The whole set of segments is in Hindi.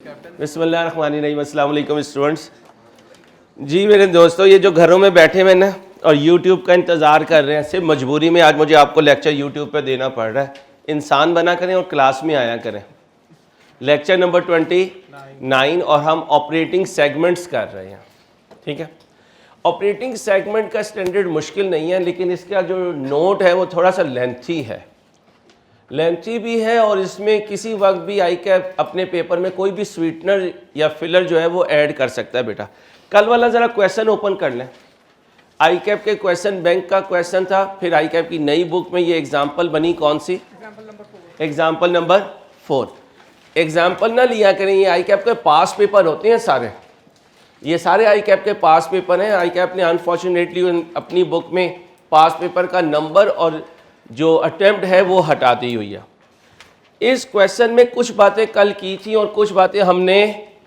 बिस्मिल्लाहिर्रहमानिर्रहीम, अस्सलाम वालेकुम स्टूडेंट्स। जी मेरे दोस्तों, ये जो घरों में बैठे हुए ना और यूट्यूब का इंतज़ार कर रहे हैं, सिर्फ मजबूरी में आज मुझे आपको लेक्चर यूट्यूब पे देना पड़ रहा है। इंसान बना करें और क्लास में आया करें। लेक्चर नंबर 29 और हम ऑपरेटिंग सेगमेंट्स कर रहे हैं। ठीक है, ऑपरेटिंग सेगमेंट का स्टैंडर्ड मुश्किल नहीं है, लेकिन इसका जो नोट है वो थोड़ा सा लेंथी भी है और इसमें किसी वक्त भी आई कैप अपने पेपर में कोई भी स्वीटनर या फिलर जो है वो ऐड कर सकता है। बेटा कल वाला ज़रा क्वेश्चन ओपन कर लें। आई कैप के क्वेश्चन बैंक का क्वेश्चन था, फिर आई कैप की नई बुक में ये एग्जाम्पल बनी, कौन सी? Example number 4। एग्जाम्पल ना लिया करें, ये आई कैप के पास पेपर होते हैं सारे, ये सारे आई कैप के पास पेपर हैं। आई कैप ने अनफॉर्चुनेटली अपनी बुक में पास पेपर का नंबर और जो अटेम्प्ट है वो हटा दी हुई है। इस क्वेश्चन में कुछ बातें कल की थी और कुछ बातें हमने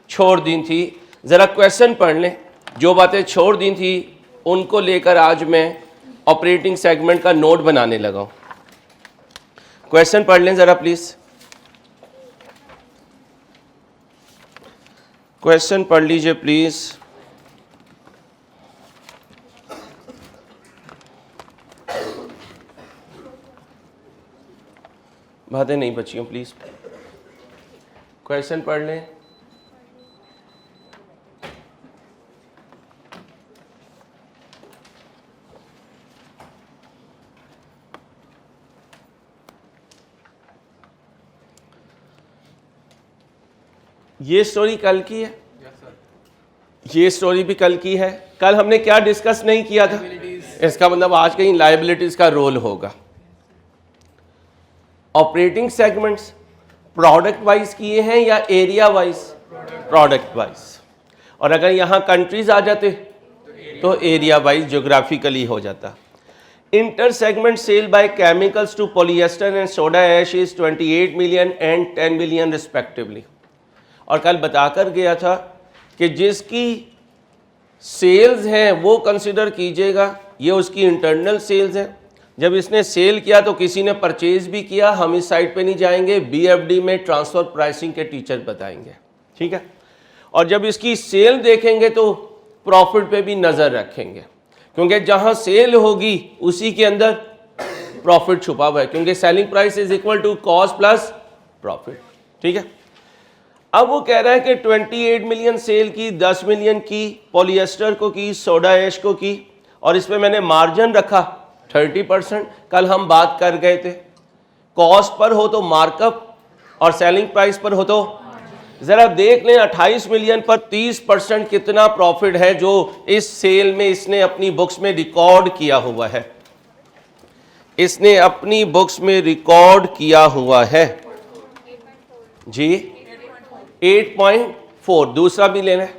छोड़ दी थी। ज़रा क्वेश्चन पढ़ लें। जो बातें छोड़ दी थी उनको लेकर आज मैं ऑपरेटिंग सेगमेंट का नोट बनाने लगा हूँ। क्वेश्चन पढ़ लें ज़रा प्लीज़। क्वेश्चन पढ़ लीजिए प्लीज़। बातें नहीं बची हो प्लीज़, क्वेश्चन पढ़ लें। ये स्टोरी कल की है, ये स्टोरी भी कल की है। कल हमने क्या डिस्कस नहीं किया था, इसका मतलब आज कहीं लायबिलिटीज़ का रोल होगा। ऑपरेटिंग सेगमेंट्स प्रोडक्ट वाइज किए हैं या एरिया वाइज? Product wise. और अगर यहाँ कंट्रीज आ जाते तो एरिया वाइज ज्योग्राफिकली हो जाता। Inter segment sale by chemicals to polyester and soda ash is 28 million and 10 million respectively. और कल बताकर गया था कि जिसकी सेल्स हैं वो कंसिडर कीजिएगा, ये उसकी इंटरनल सेल्स हैं। जब इसने सेल किया तो किसी ने परचेज भी किया। हम इस साइड पे नहीं जाएंगे, बीएफडी में ट्रांसफर प्राइसिंग के टीचर बताएंगे, ठीक है। और जब इसकी सेल देखेंगे तो प्रॉफिट पे भी नज़र रखेंगे, क्योंकि जहां सेल होगी उसी के अंदर प्रॉफिट छुपा हुआ है, क्योंकि selling price is equal to cost plus profit, ठीक है। अब वो कह रहा है कि 28 मिलियन सेल की, 10 मिलियन की पॉलिएस्टर को की, सोडा ऐश को की, और इसमें मैंने मार्जिन रखा 30%। कल हम बात कर गए थे कॉस्ट पर हो तो मार्कअप और सेलिंग प्राइस पर हो तो। जरा देख लें 28 मिलियन पर 30% कितना प्रॉफिट है जो इस सेल में इसने अपनी बुक्स में रिकॉर्ड किया हुआ है। इसने अपनी बुक्स में रिकॉर्ड किया हुआ है जी 8.4। दूसरा भी लेना है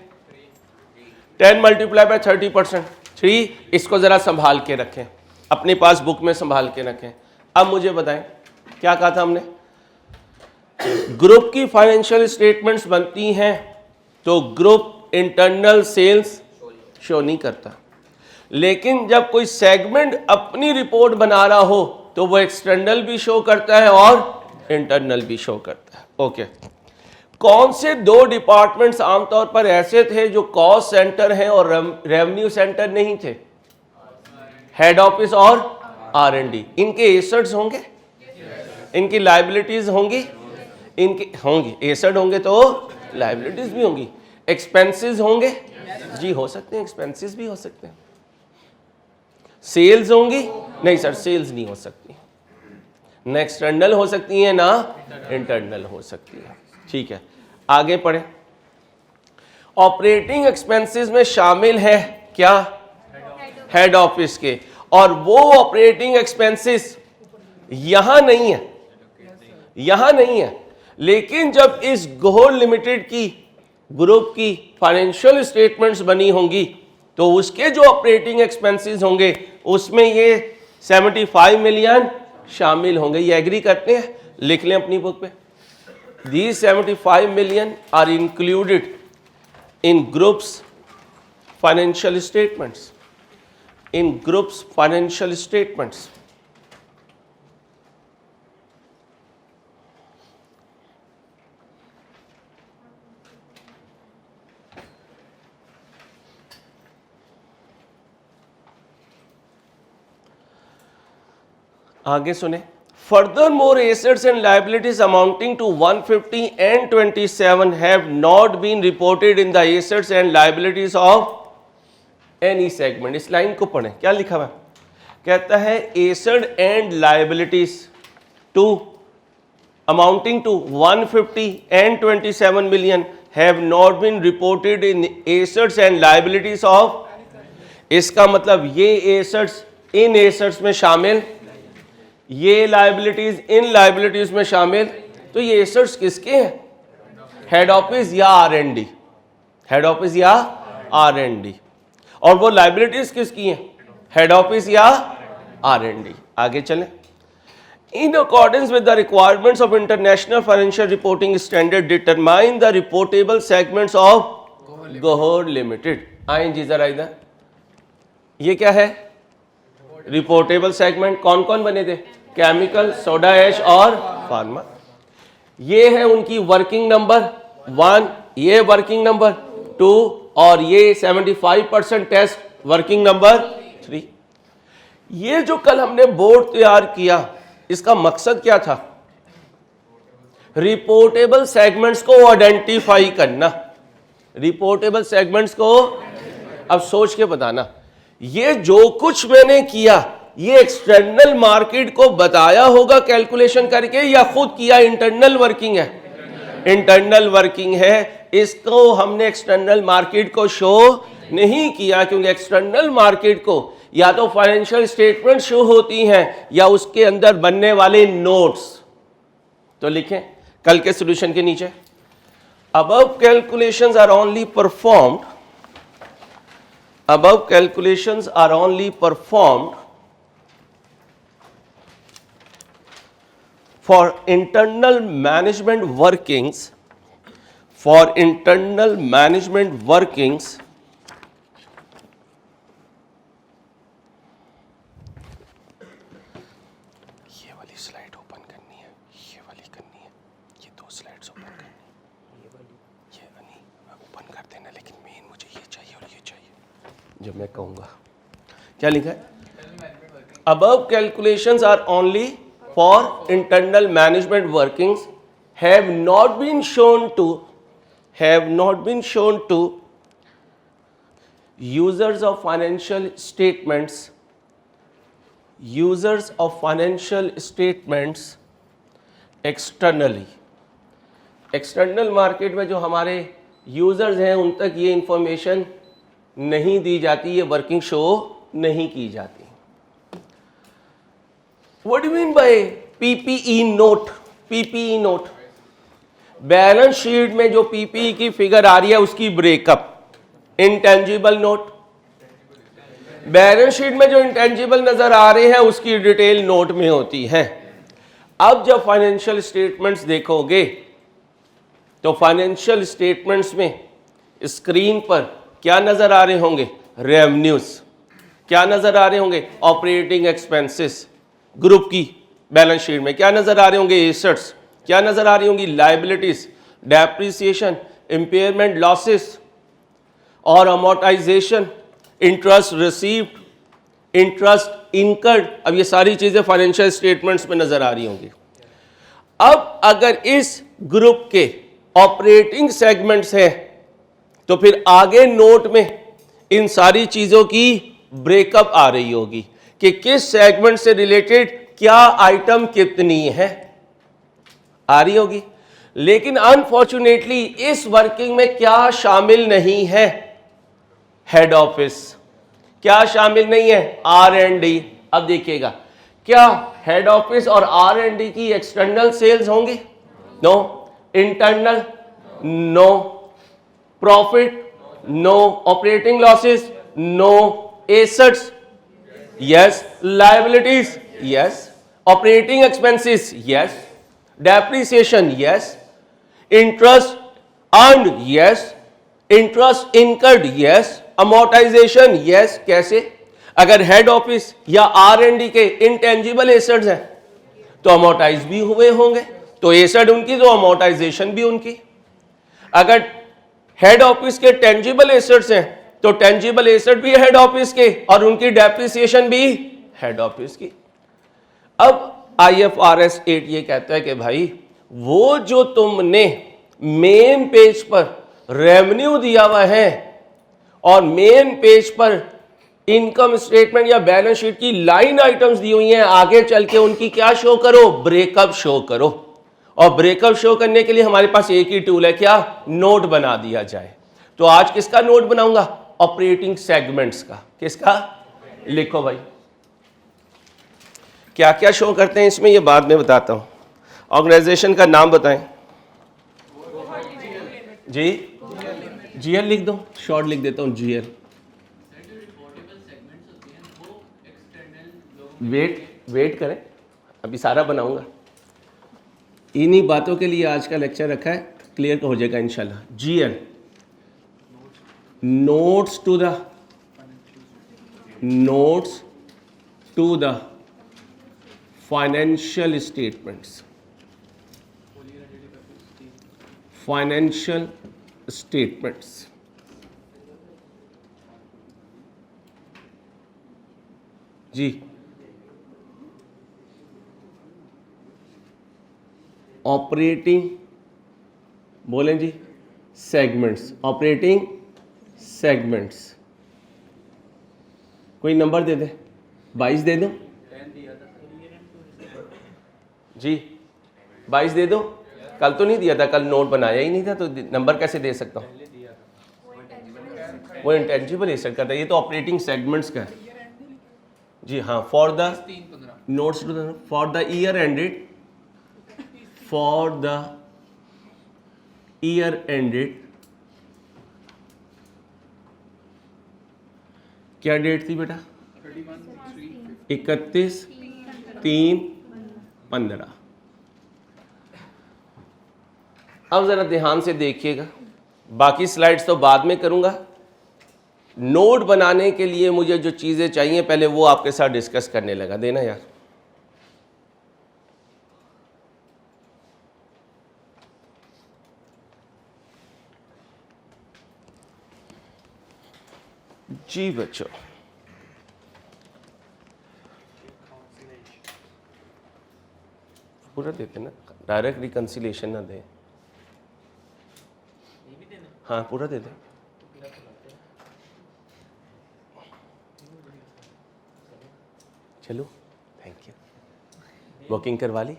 10 मल्टीप्लाई बाय 30%, 3। इसको जरा संभाल के रखें, अपने पास बुक में संभाल के रखें। अब मुझे बताएं क्या कहा था हमने? ग्रुप की फाइनेंशियल स्टेटमेंट्स बनती हैं तो ग्रुप इंटरनल सेल्स शो नहीं करता, लेकिन जब कोई सेगमेंट अपनी रिपोर्ट बना रहा हो तो वो एक्सटर्नल भी शो करता है और इंटरनल भी शो करता है। ओके, कौन से दो डिपार्टमेंट्स आमतौर पर ऐसे थे जो कॉस्ट सेंटर हैं और रेवेन्यू सेंटर नहीं थे? हेड ऑफिस और R&D। इनके एसेट्स होंगे, इनकी लायबिलिटीज होंगी, इनकी होंगी। एसेट होंगे तो लायबिलिटीज भी होंगी। एक्सपेंसेस होंगे जी, हो सकते हैं, एक्सपेंसेस भी हो सकते हैं। सेल्स होंगी? नहीं सर, सेल्स नहीं हो सकती, न एक्सटर्नल हो सकती हैं ना इंटरनल हो सकती है, ठीक है। आगे पढ़े। ऑपरेटिंग एक्सपेंसेस में शामिल है क्या? हेड ऑफिस के। और वो ऑपरेटिंग एक्सपेंसेस यहां नहीं है, यहां नहीं है, लेकिन जब इस गोल्ड लिमिटेड की ग्रुप की फाइनेंशियल स्टेटमेंट्स बनी होंगी तो उसके जो ऑपरेटिंग एक्सपेंसेस होंगे उसमें ये 75 मिलियन शामिल होंगे। ये एग्री करते हैं? लिख लें अपनी बुक पे। These 75 million are included in group's financial statements. In group's financial statements. आगे सुने, furthermore assets and liabilities amounting to 150 and 27 have not been reported in the assets and liabilities of any segment। इस लाइन को पढ़ें, क्या लिखा हुआ है? कहता है asset and liabilities to amounting to 150 and 27 million have not been reported in assets and liabilities of, इसका मतलब ये एसेट्स इन एसेट्स में शामिल, ये लाइबिलिटीज इन लाइबिलिटीज में शामिल। तो ये एसेट्स किसके हैं? हेड ऑफिस या आर&डी, हेड ऑफिस या आर&डी। और वो लाइबिलिटीज किसकी हैं? हेड ऑफिस या आर&डी। आगे चलें। In accordance with the requirements of International Financial Reporting Standard, determine the reportable segments of Gohar Limited। आएं जरा इधर, ये क्या है? Reportable segment. कौन कौन बने थे? केमिकल, सोडा ऐश और फार्मा। ये है उनकी वर्किंग नंबर 1, ये वर्किंग नंबर 2 और ये 75% टेस्ट वर्किंग नंबर 3। ये जो कल हमने बोर्ड तैयार किया, इसका मकसद क्या था? रिपोर्टेबल सेगमेंट्स को आइडेंटिफाई करना, रिपोर्टेबल सेगमेंट्स को। अब सोच के बताना, ये जो कुछ मैंने किया ये एक्सटर्नल मार्केट को बताया होगा कैलकुलेशन करके या खुद किया? इंटरनल वर्किंग है, इंटरनल वर्किंग है। इसको हमने एक्सटर्नल मार्केट को शो नहीं किया, क्योंकि एक्सटर्नल मार्केट को या तो फाइनेंशियल स्टेटमेंट शो होती हैं या उसके अंदर बनने वाले नोट्स। तो लिखें कल के सॉल्यूशन के नीचे, above calculations are only performed, above calculations are only performed for internal management workings, for internal management workings जब मैं कहूंगा। क्या लिखा है? Above calculations are only for internal management workings have not been shown to users of financial statements externally। External market में जो हमारे यूजर्स हैं उन तक ये इंफॉर्मेशन नहीं दी जाती, ये वर्किंग शो नहीं की जाती। What do you mean by PPE note? PPE note, balance sheet में जो पीपीई की फिगर आ रही है उसकी breakup. Intangible note, balance sheet में जो इंटेंजिबल नजर आ रहे हैं उसकी डिटेल नोट में होती है। अब जब फाइनेंशियल स्टेटमेंट्स देखोगे तो फाइनेंशियल स्टेटमेंट्स में स्क्रीन पर क्या नजर आ रहे होंगे? रेवेन्यूज। क्या नजर आ रहे होंगे? Operating expenses. ग्रुप की बैलेंस शीट में क्या नजर आ रहे होंगे? एसेट्स। क्या नजर आ रही होंगी? लायबिलिटीज, डेप्रिसिएशन, इंपेयरमेंट लॉसेस और amortisation, interest received, interest incurred. अब ये सारी चीजें फाइनेंशियल स्टेटमेंट्स में नजर आ रही होंगी। अब अगर इस ग्रुप के ऑपरेटिंग सेगमेंट्स हैं तो फिर आगे नोट में इन सारी चीजों की ब्रेकअप आ रही होगी कि किस सेगमेंट से रिलेटेड क्या आइटम कितनी है, आ रही होगी। लेकिन अनफॉर्चुनेटली इस वर्किंग में क्या शामिल नहीं है? Head office. क्या शामिल नहीं है? आर&डी। अब देखिएगा, क्या हेड ऑफिस और आर&डी की एक्सटर्नल सेल्स होंगी? No. Internal? No. Profit? No. Operating losses? No. Assets? Yes. Liabilities? Yes. Operating expenses? Yes. Depreciation? Yes. Interest earned? Yes. Interest incurred? Yes. Amortisation? Yes. कैसे? अगर हेड ऑफिस या आर&डी के इंटेंजिबल एसेट्स हैं तो अमोर्टाइज भी हुए होंगे, तो एसेट उनकी तो अमोर्टाइजेशन भी उनकी। अगर हेड ऑफिस के टेंजिबल एसेट्स हैं तो टेंजिबल एसेट भी हेड ऑफिस के और उनकी डेप्रिसिएशन भी हेड ऑफिस की। अब IFRS 8 ये कहता है कि भाई वो जो तुमने मेन पेज पर रेवेन्यू दिया हुआ है और मेन पेज पर इनकम स्टेटमेंट या बैलेंस शीट की लाइन आइटम्स दी हुई हैं, आगे चल के उनकी क्या शो करो, ब्रेकअप शो करो। और ब्रेकअप शो करने के लिए हमारे पास एक ही टूल है, क्या, नोट बना दिया जाए। तो आज किसका नोट बनाऊंगा, ऑपरेटिंग सेगमेंट्स का। किसका, लिखो भाई क्या क्या शो करते हैं इसमें, ये बाद में बताता हूं। ऑर्गेनाइजेशन का नाम बताएं जी, GL लिख दो, शॉर्ट लिख देता हूं GL। वेट करें, अभी सारा बनाऊंगा। इन्हीं बातों के लिए आज का लेक्चर रखा है, क्लियर हो जाएगा इंशाल्लाह। GL, notes to the financial statements, financial statements. जी, ऑपरेटिंग, बोलें जी, सेगमेंट्स, ऑपरेटिंग सेगमेंट्स। कोई नंबर दे दे, 22 दे दो जी, 22 दे दो। कल तो नहीं दिया था, कल नोट बनाया ही नहीं था, तो नंबर कैसे दे सकता हूँ। वो इंटेंजिबल एसेट का था, ये तो ऑपरेटिंग सेगमेंट्स का है जी। हाँ, for the notes to the, for the year ended, for the year ended, क्या डेट थी बेटा, 31/3/15। अब जरा ध्यान से देखिएगा, बाकी स्लाइड्स तो बाद में करूंगा। नोट बनाने के लिए मुझे जो चीजें चाहिए पहले वो आपके साथ डिस्कस करने लगा, देना यार। जी बच्चों, पूरा देते ना, डायरेक्ट रिकंसिलिएशन ना दे। हाँ, पूरा दे दे। चलो, थैंक यू। बुकिंग करवा ली,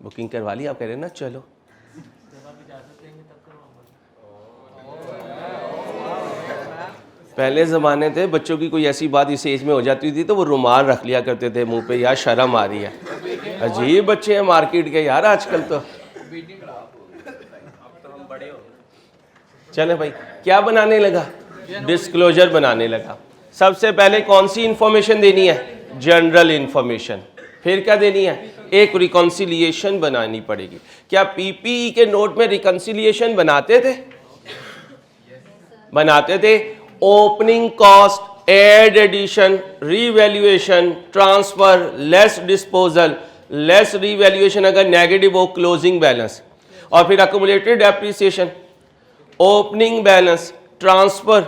बुकिंग करवा ली, आप कह रहे हैं ना चलो। पहले ज़माने थे, बच्चों की कोई ऐसी बात इस एज में हो जाती थी तो वो रुमाल रख लिया करते थे मुंह पे, यार शर्म आ रही है। अजीब बच्चे हैं मार्केट के यार आजकल तो। चले भाई, क्या बनाने लगा, डिस्क्लोजर बनाने लगा। सबसे पहले कौन सी इंफॉर्मेशन देनी है, जनरल इंफॉर्मेशन। फिर क्या देनी है, एक रिकॉन्सिलिएशन बनानी पड़ेगी। क्या पीपीई के नोट में रिकॉन्सिलिएशन बनाते थे, बनाते थे। Opening cost, add addition, revaluation, transfer, less disposal, less revaluation अगर नेगेटिव हो, क्लोजिंग बैलेंस, और फिर accumulated depreciation, opening balance, transfer,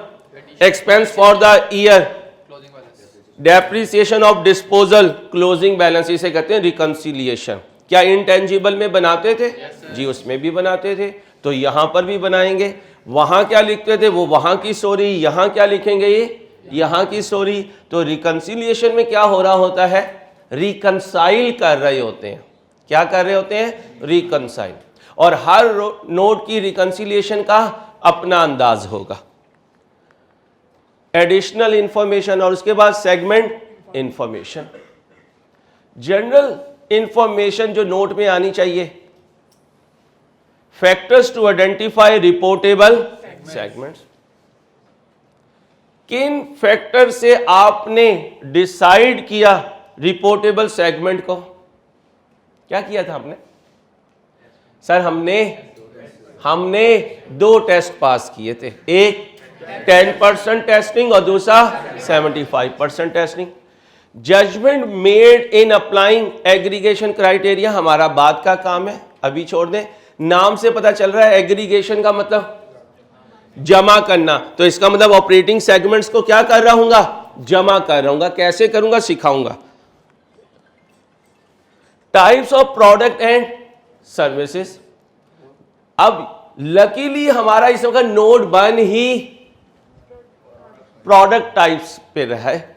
expense for the year, depreciation of disposal, closing balance, इसे कहते हैं रिकंसिलिएशन। क्या इंटेंजिबल में बनाते थे? जी, उसमें भी बनाते थे, तो यहां पर भी बनाएंगे। वहां क्या लिखते थे, वो वहां की स्टोरी, यहां क्या लिखेंगे, ये यहां की स्टोरी। तो रिकंसिलिएशन में क्या हो रहा होता है, रिकंसाइल कर रहे होते हैं। क्या कर रहे होते हैं, रिकंसाइल। और हर नोट की रिकंसिलिएशन का अपना अंदाज होगा। एडिशनल इंफॉर्मेशन, और उसके बाद सेगमेंट इंफॉर्मेशन। जनरल इंफॉर्मेशन जो नोट में आनी चाहिए, factors to identify reportable segments. किन फैक्टर से आपने डिसाइड किया रिपोर्टेबल सेगमेंट को? क्या किया था आपने? सर हमने 2 टेस्ट पास किए थे, एक 10% टेस्टिंग और दूसरा 75% testing. Judgement made in applying aggregation criteria हमारा बाद का काम है, अभी छोड़ दें। नाम से पता चल रहा है एग्रीगेशन का मतलब जमा करना, तो इसका मतलब ऑपरेटिंग सेगमेंट्स को क्या कर रहा हूंगा, जमा कर रहा हूंगा। कैसे करूंगा, सिखाऊंगा। Types of product and services. अब लकीली हमारा इस वक्त नोट 1 ही प्रोडक्ट टाइप्स पे रहा है।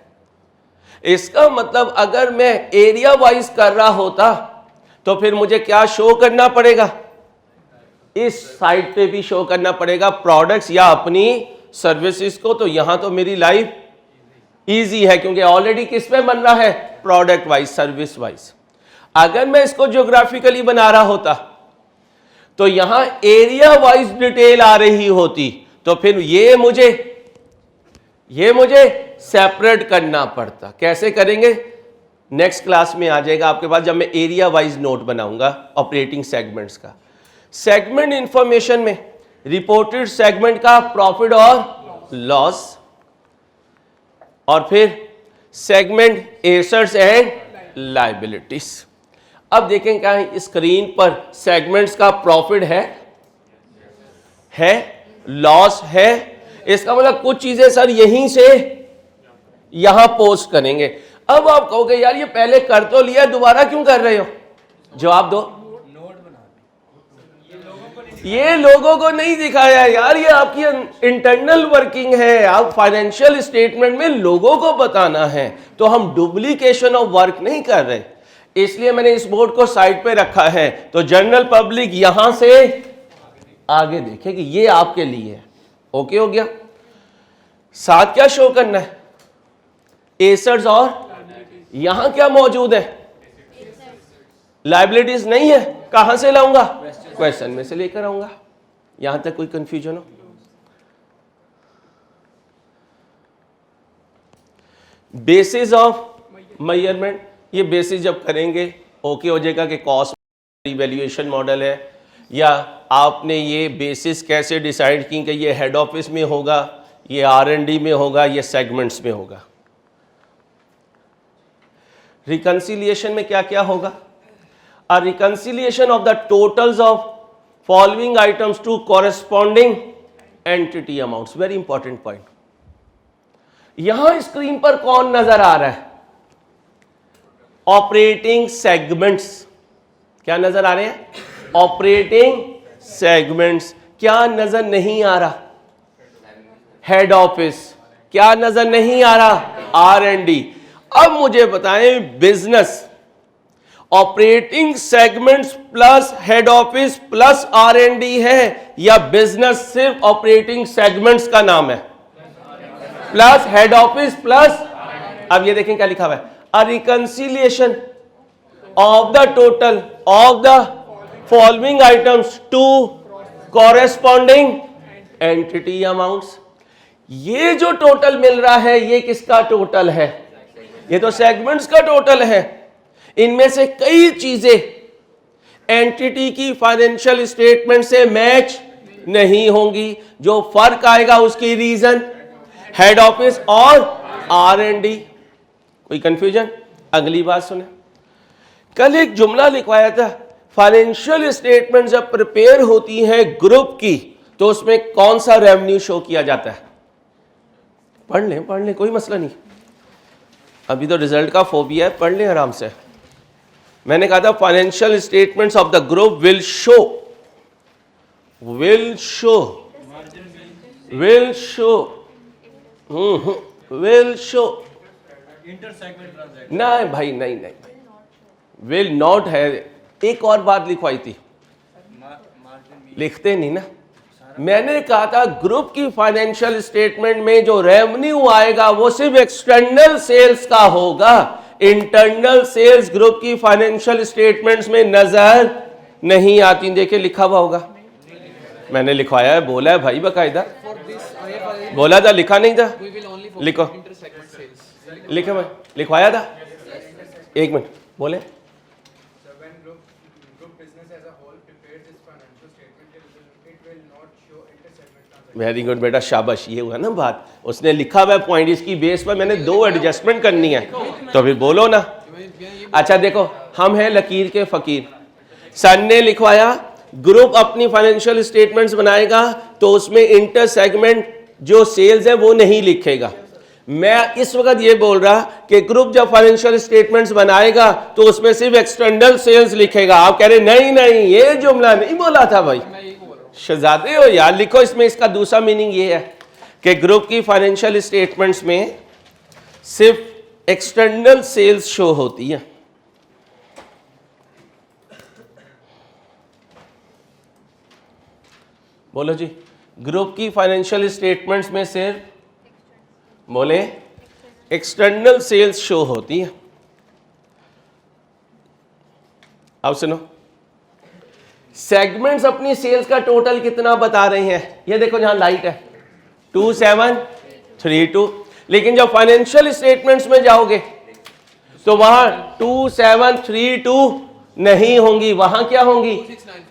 इसका मतलब अगर मैं एरिया वाइज कर रहा होता तो फिर मुझे क्या शो करना पड़ेगा, इस साइड पे भी शो करना पड़ेगा प्रोडक्ट्स या अपनी सर्विसेज को। तो यहां तो मेरी लाइफ इजी है क्योंकि ऑलरेडी किस पे बन रहा है, प्रोडक्ट वाइज, सर्विस वाइज। अगर मैं इसको ज्योग्राफिकली बना रहा होता तो यहां एरिया वाइज डिटेल आ रही होती, तो फिर ये मुझे सेपरेट करना पड़ता। कैसे करेंगे, नेक्स्ट क्लास में आ जाएगा आपके पास, जब मैं एरिया वाइज नोट बनाऊंगा ऑपरेटिंग सेगमेंट्स का। सेगमेंट इंफॉर्मेशन में रिपोर्टेड सेगमेंट का प्रॉफिट और लॉस, और फिर सेगमेंट एसेट्स एंड लायबिलिटीज। अब देखें क्या है स्क्रीन पर, सेगमेंट्स का प्रॉफिट है, लॉस है। इसका मतलब कुछ चीजें सर यहीं से यहां पोस्ट करेंगे। अब आप कहोगे यार ये पहले कर तो लिया, दोबारा क्यों कर रहे हो? जवाब दो। ये लोगों को नहीं दिखाया यार, ये आपकी इंटरनल वर्किंग है। आप फाइनेंशियल स्टेटमेंट में लोगों को बताना है, तो हम डुप्लीकेशन ऑफ वर्क नहीं कर रहे। इसलिए मैंने इस बोर्ड को साइड पे रखा है, तो जनरल पब्लिक यहां से आगे देखे कि ये आपके लिए है। ओके हो गया। साथ क्या शो करना है, एसेट्स, और यहां क्या मौजूद है, लायबिलिटीज नहीं है। कहां से लाऊंगा, क्वेश्चन में से लेकर आऊंगा। यहां तक कोई कंफ्यूजन हो? बेसिस ऑफ मेजरमेंट, ये बेसिस जब करेंगे ओके हो जाएगा कि कॉस्ट इवैल्यूएशन मॉडल है, या आपने ये बेसिस कैसे डिसाइड की कि ये हेड ऑफिस में होगा, ये R&D में होगा, ये सेगमेंट्स में होगा। रिकंसिलिएशन में क्या क्या होगा, a reconciliation of the totals of following items to corresponding entity amounts, very important point। यहां स्क्रीन पर कौन नजर आ रहा है, ऑपरेटिंग सेगमेंट्स। क्या नजर आ रहे हैं, ऑपरेटिंग सेगमेंट्स। क्या नजर नहीं आ रहा, हेड ऑफिस। क्या नजर नहीं आ रहा, R&D। अब मुझे बताएं business, operating segments plus head office plus R&D है, या बिजनेस सिर्फ ऑपरेटिंग सेगमेंट्स का नाम है प्लस हेड ऑफिस प्लस। अब ये देखें क्या लिखा हुआ है, a reconciliation of the total of the following items to corresponding entity amounts. ये जो टोटल मिल रहा है ये किसका टोटल है, ये तो सेगमेंट्स का टोटल है। इनमें से कई चीजें एंटिटी की फाइनेंशियल स्टेटमेंट से मैच नहीं होंगी। जो फर्क आएगा उसकी रीजन हेड ऑफिस और R&D। कोई कंफ्यूजन? अगली बात सुने। कल एक जुमला लिखवाया था, फाइनेंशियल स्टेटमेंट जब प्रिपेयर होती है ग्रुप की तो उसमें कौन सा रेवेन्यू शो किया जाता है। पढ़ लें कोई मसला नहीं, अभी तो रिजल्ट का फोबिया है, पढ़ लें आराम से। मैंने कहा था financial statements of the group will show नहीं भाई, नहीं विल नॉट है। एक और बात लिखवाई थी, लिखते नहीं ना। मैंने कहा था ग्रुप की फाइनेंशियल स्टेटमेंट में जो रेवेन्यू आएगा वो सिर्फ एक्सटर्नल सेल्स का होगा। इंटरनल सेल्स ग्रुप की फाइनेंशियल स्टेटमेंट्स में नजर नहीं आती। देखिए लिखा हुआ होगा, मैंने लिखवाया है, बोला है भाई बकायदा, बोला था, लिखा नहीं था। लिखो, लिखो भाई, लिखवाया था। एक मिनट बोले। वेरी गुड बेटा, शाबाश। ये हुआ ना बात, उसने लिखा हुआ पॉइंट, इसकी बेस पर मैंने 2 एडजस्टमेंट करनी है, तो फिर बोलो ना। अच्छा देखो, हम हैं लकीर के फकीर। सन ने लिखवाया ग्रुप अपनी फाइनेंशियल स्टेटमेंट्स बनाएगा तो उसमें इंटर सेगमेंट जो सेल्स है वो नहीं लिखेगा। मैं इस वक्त ये बोल रहा कि ग्रुप जब फाइनेंशियल स्टेटमेंट्स बनाएगा तो उसमें सिर्फ एक्सटर्नल सेल्स लिखेगा। आप कह रहे नहीं नहीं ये जुमला नहीं बोला था भाई, शहजादे हो यार, लिखो इसमें। इसका दूसरा मीनिंग ये है कि ग्रुप की फाइनेंशियल स्टेटमेंट्स में सिर्फ एक्सटर्नल सेल्स शो होती है। बोलो जी, ग्रुप की फाइनेंशियल स्टेटमेंट्स में सिर्फ बोले एक्सटर्नल सेल्स शो होती है। अब सुनो, सेगमेंट्स अपनी सेल्स का टोटल कितना बता रहे हैं, ये देखो जहां लाइट है 2732, लेकिन जब फाइनेंशियल स्टेटमेंट्स में जाओगे तो वहां 2732 नहीं होंगी, वहां क्या होंगी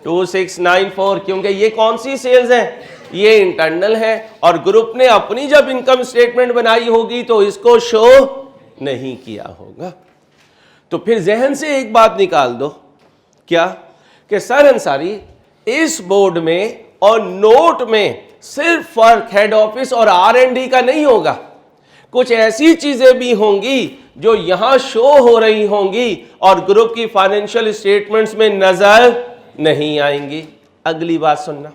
2694, क्योंकि ये कौन सी सेल्स है, ये इंटरनल है। और ग्रुप ने अपनी जब इनकम स्टेटमेंट बनाई होगी तो इसको शो नहीं किया होगा। तो फिर जहन से एक बात निकाल दो, क्या कि सर अंसारी इस बोर्ड में और नोट में सिर्फ फर्क हेड ऑफिस और R&D का नहीं होगा, कुछ ऐसी चीजें भी होंगी जो यहां शो हो रही होंगी और ग्रुप की फाइनेंशियल स्टेटमेंट्स में नजर नहीं आएंगी। अगली बात सुनना,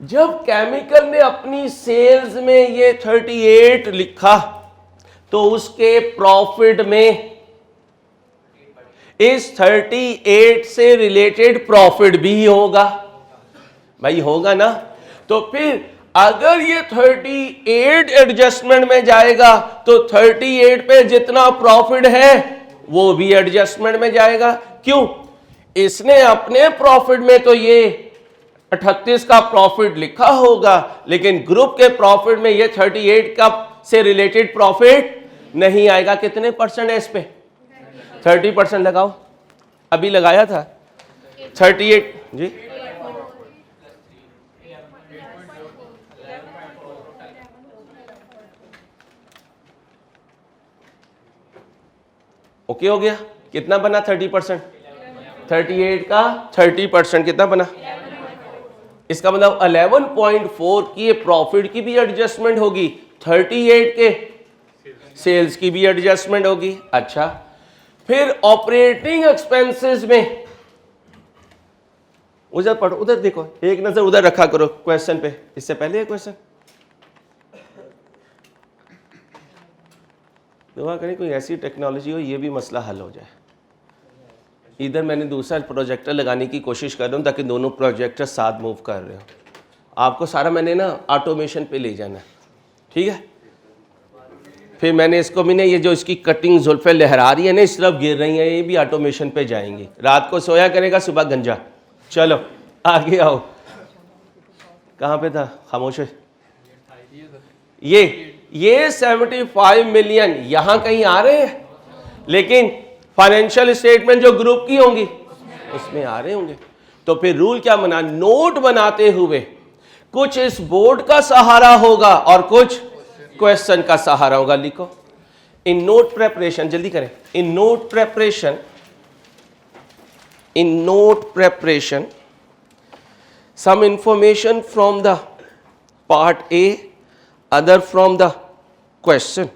जब केमिकल ने अपनी सेल्स में ये 38 लिखा तो उसके प्रॉफिट में इस 38 से रिलेटेड प्रॉफिट भी होगा, भाई होगा ना। तो फिर अगर ये 38 एडजस्टमेंट में जाएगा तो 38 पे जितना प्रॉफिट है वो भी एडजस्टमेंट में जाएगा। क्यों, इसने अपने प्रॉफिट में तो ये 38 का प्रॉफिट लिखा होगा, लेकिन ग्रुप के प्रॉफिट में ये 38 का से रिलेटेड प्रॉफिट नहीं आएगा। कितने परसेंट है इस पे, 30% लगाओ, अभी लगाया था 38 जी, ओके हो गया। कितना बना 30%, 38 का 30% कितना बना, इसका मतलब 11.4 की प्रॉफिट की भी एडजस्टमेंट होगी, 38 के सेल्स की भी एडजस्टमेंट होगी। अच्छा, फिर ऑपरेटिंग एक्सपेंसेस में उधर पढ़ो, उधर देखो, एक नजर उधर रखा करो क्वेश्चन पे। इससे पहले क्वेश्चन दुआ करें कोई ऐसी टेक्नोलॉजी हो ये भी मसला हल हो जाए। इधर मैंने दूसरा प्रोजेक्टर लगाने की कोशिश कर रहा हूँ ताकि दोनों प्रोजेक्टर साथ मूव कर रहे हो। आपको सारा मैंने ना ऑटोमेशन पे ले जाना है, ठीक है। फिर मैंने इसको भी ये जो इसकी कटिंग जुल्फे लहरा रही है ना, इस तरफ गिर रही है, ये भी ऑटोमेशन पे जाएंगी। रात को सोया करेगा, सुबह गंजा। चलो आगे आओ, कहाँ पे था, खामोश है। ये 75 मिलियन यहां कहीं आ रहे हैं, लेकिन फाइनेंशियल स्टेटमेंट जो ग्रुप की होंगी उसमें आ रहे होंगे। तो फिर रूल क्या बना, नोट बनाते हुए कुछ इस बोर्ड का सहारा होगा और कुछ क्वेश्चन का सहारा होगा। लिखो, इन नोट प्रेपरेशन, जल्दी करें, in note preparation some information from the part A, other from the question,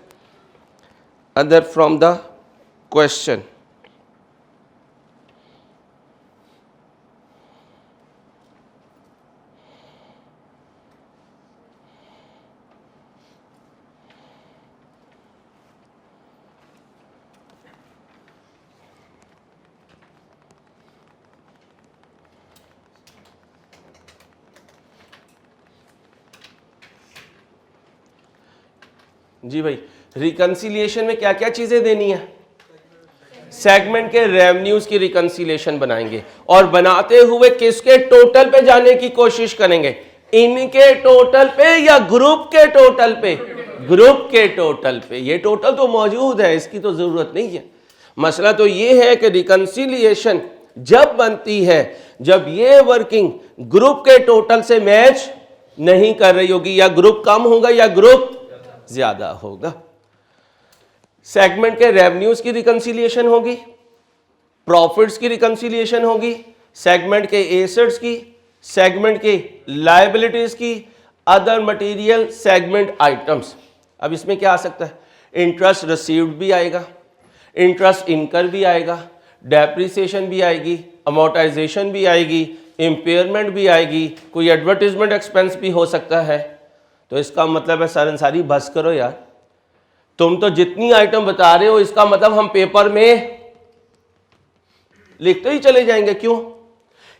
जी भाई। रिकंसिलिएशन में क्या क्या चीजें देनी है, सेगमेंट के रेवेन्यूज की रिकंसिलिएशन बनाएंगे और बनाते हुए किसके टोटल पे जाने की कोशिश करेंगे, इनके टोटल पे या ग्रुप के टोटल पे, ग्रुप के टोटल पे। ये टोटल तो मौजूद है, इसकी तो जरूरत नहीं है। मसला तो ये है कि रिकंसिलिएशन जब बनती है जब ये वर्किंग ग्रुप के टोटल से मैच नहीं कर रही होगी, या ग्रुप कम होगा या ग्रुप ज्यादा होगा। सेगमेंट के रेवेन्यूज की रिकंसिलिएशन होगी, प्रॉफिट्स की रिकंसिलिएशन होगी, सेगमेंट के एसेट्स की, सेगमेंट के लायबिलिटीज की, अदर मटेरियल सेगमेंट आइटम्स। अब इसमें क्या आ सकता है, इंटरेस्ट रिसीव्ड भी आएगा, इंटरेस्ट इनकर भी आएगा, डेप्रिसिएशन भी आएगी, अमोर्टाइजेशन भी आएगी, इम्पेयरमेंट भी आएगी, कोई एडवर्टीजमेंट एक्सपेंस भी हो सकता है। तो इसका मतलब है सर अंसारी बस करो यार, तुम तो जितनी आइटम बता रहे हो इसका मतलब हम पेपर में लिखते ही चले जाएंगे। क्यों?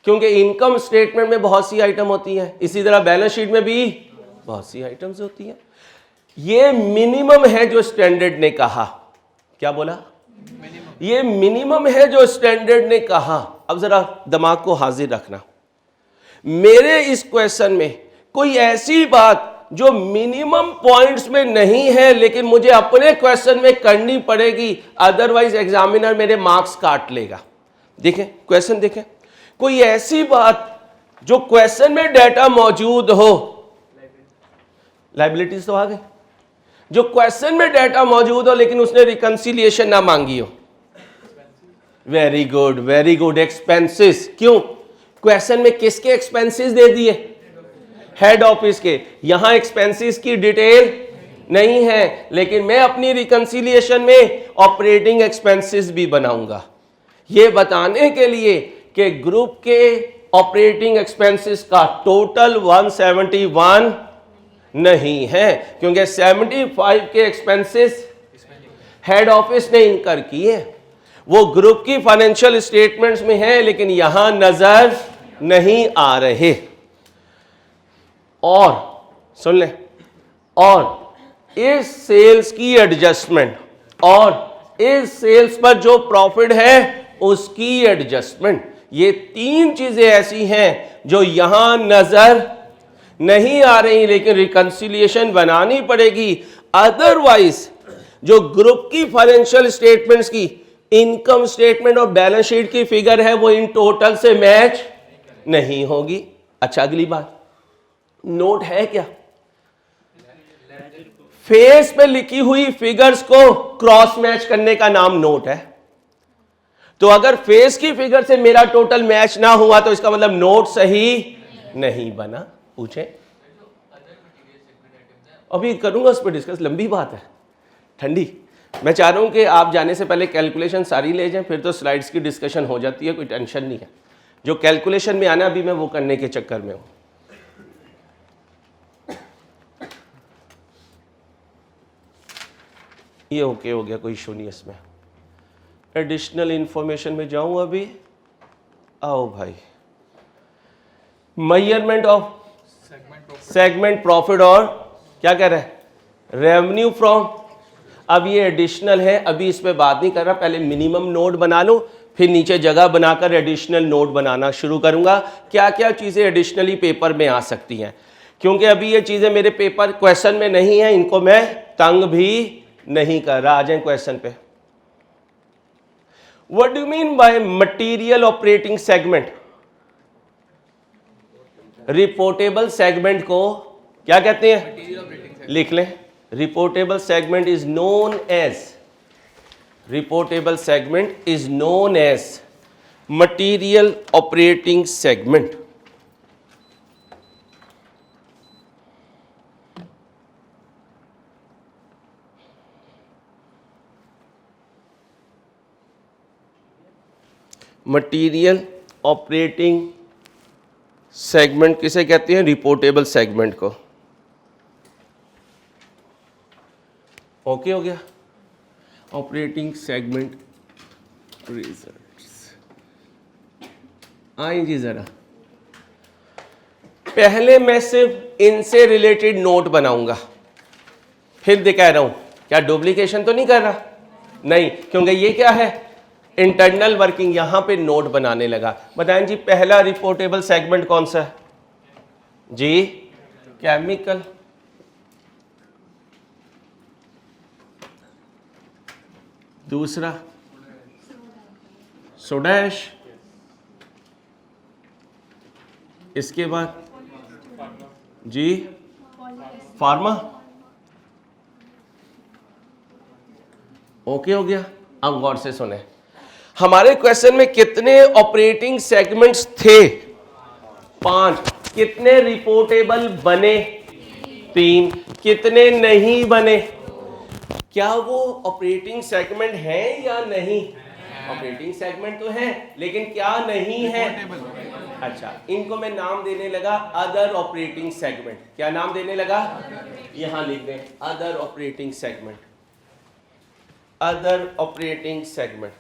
क्योंकि इनकम स्टेटमेंट में बहुत सी आइटम होती हैं, इसी तरह बैलेंस शीट में भी बहुत सी आइटम्स होती हैं। ये मिनिमम है जो स्टैंडर्ड ने कहा। क्या बोला? ये मिनिमम है जो स्टैंडर्ड ने कहा। अब जरा दिमाग को हाजिर रखना, मेरे इस क्वेश्चन में कोई ऐसी बात जो मिनिमम पॉइंट्स में नहीं है लेकिन मुझे अपने क्वेश्चन में करनी पड़ेगी, अदरवाइज एग्जामिनर मेरे मार्क्स काट लेगा। देखें क्वेश्चन, देखें कोई ऐसी बात जो क्वेश्चन में डाटा मौजूद हो, लायबिलिटीज तो आ गई, जो क्वेश्चन में डाटा मौजूद हो लेकिन उसने रिकंसिलिएशन ना मांगी हो। Very good, very good. Expenses, क्यों? क्वेश्चन में किसके एक्सपेंसेस दे दिए? हेड ऑफिस के। यहां एक्सपेंसेस की डिटेल नहीं है, लेकिन मैं अपनी रिकंसिलिएशन में ऑपरेटिंग एक्सपेंसेस भी बनाऊंगा, ये बताने के लिए कि ग्रुप के ऑपरेटिंग एक्सपेंसेस का टोटल 171 नहीं है, क्योंकि 75 के एक्सपेंसेस हेड ऑफिस ने इनकर किए, वो ग्रुप की फाइनेंशियल स्टेटमेंट्स में है लेकिन यहां नजर नहीं आ रहे। और सुन ले, और इस सेल्स की एडजस्टमेंट और इस सेल्स पर जो प्रॉफिट है उसकी एडजस्टमेंट, ये तीन चीजें ऐसी हैं जो यहां नजर नहीं आ रही लेकिन रिकंसिलिएशन बनानी पड़ेगी। अदरवाइज जो ग्रुप की फाइनेंशियल स्टेटमेंट्स की इनकम स्टेटमेंट और बैलेंस शीट की फिगर है वो इन टोटल से मैच नहीं होगी। अच्छा, अगली बात, नोट है क्या? फेस पे लिखी हुई फिगर्स को क्रॉस मैच करने का नाम नोट है। तो अगर फेस की फिगर से मेरा टोटल मैच ना हुआ तो इसका मतलब नोट सही नहीं बना। पूछे, अभी करूंगा उस पर डिस्कस, लंबी बात है, ठंडी। मैं चाह रहा हूं कि आप जाने से पहले कैलकुलेशन सारी ले जाएं, फिर तो स्लाइड्स की डिस्कशन हो जाती है, कोई टेंशन नहीं है। जो कैलकुलेशन में आना अभी मैं वो करने के चक्कर में हूं। ये ओके हो गया, कोई इशू नहीं इसमें। एडिशनल इंफॉर्मेशन में जाऊं अभी, आओ भाई। मेजरमेंट ऑफ सेगमेंट प्रॉफिट और क्या कह रहे हैं, रेवेन्यू फ्रॉम। अब ये एडिशनल है, अभी इस पे बात नहीं कर रहा, पहले मिनिमम नोट बना लो, फिर नीचे जगह बनाकर एडिशनल नोट बनाना शुरू करूंगा। क्या क्या चीजें एडिशनली पेपर में आ सकती हैं, क्योंकि अभी ये चीजें मेरे पेपर क्वेश्चन में नहीं है, इनको मैं तंग भी नहीं कर रहा। आ जाए क्वेश्चन पे। What do mean by material operating segment? Reportable segment को क्या कहते हैं? लिख लें, reportable segment is known as, reportable segment is known as material operating segment. Material operating segment किसे कहते हैं? रिपोर्टेबल सेगमेंट को। ओके हो गया। Operating segment results. आइए जी जरा, पहले मैं सिर्फ इनसे रिलेटेड नोट बनाऊंगा, फिर दिखा रहा हूं। क्या डुप्लीकेशन तो नहीं कर रहा? नहीं, क्योंकि ये क्या है, इंटरनल वर्किंग। यहां पे नोट बनाने लगा। बताएं जी, पहला रिपोर्टेबल सेगमेंट कौन सा है जी? केमिकल। दूसरा सोडा ऐश। इसके बाद जी फार्मा। ओके हो गया। अब गौर से सुने, हमारे क्वेश्चन में कितने ऑपरेटिंग सेगमेंट्स थे? 5। कितने रिपोर्टेबल बने? 3, कितने नहीं बने? क्या वो ऑपरेटिंग सेगमेंट है या नहीं? ऑपरेटिंग सेगमेंट तो है, लेकिन क्या नहीं है? अच्छा, इनको मैं नाम देने लगा अदर ऑपरेटिंग सेगमेंट। क्या नाम देने लगा? यहां लिख दें other operating segment. Other operating segment.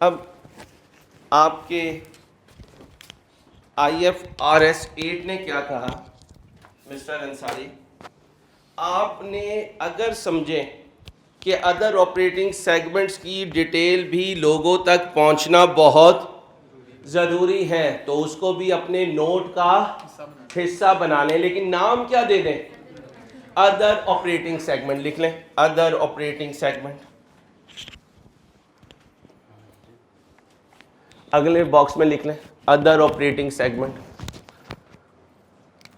अब आपके IFRS 8 ने क्या कहा मिस्टर अंसारी? आपने अगर समझे कि अदर ऑपरेटिंग सेगमेंट्स की डिटेल भी लोगों तक पहुंचना बहुत ज़रूरी है, तो उसको भी अपने नोट का हिस्सा बना लें। लेकिन नाम क्या दे दें? अदर ऑपरेटिंग सेगमेंट लिख लें। Other operating segment. अगले बॉक्स में लिख लें other operating segment.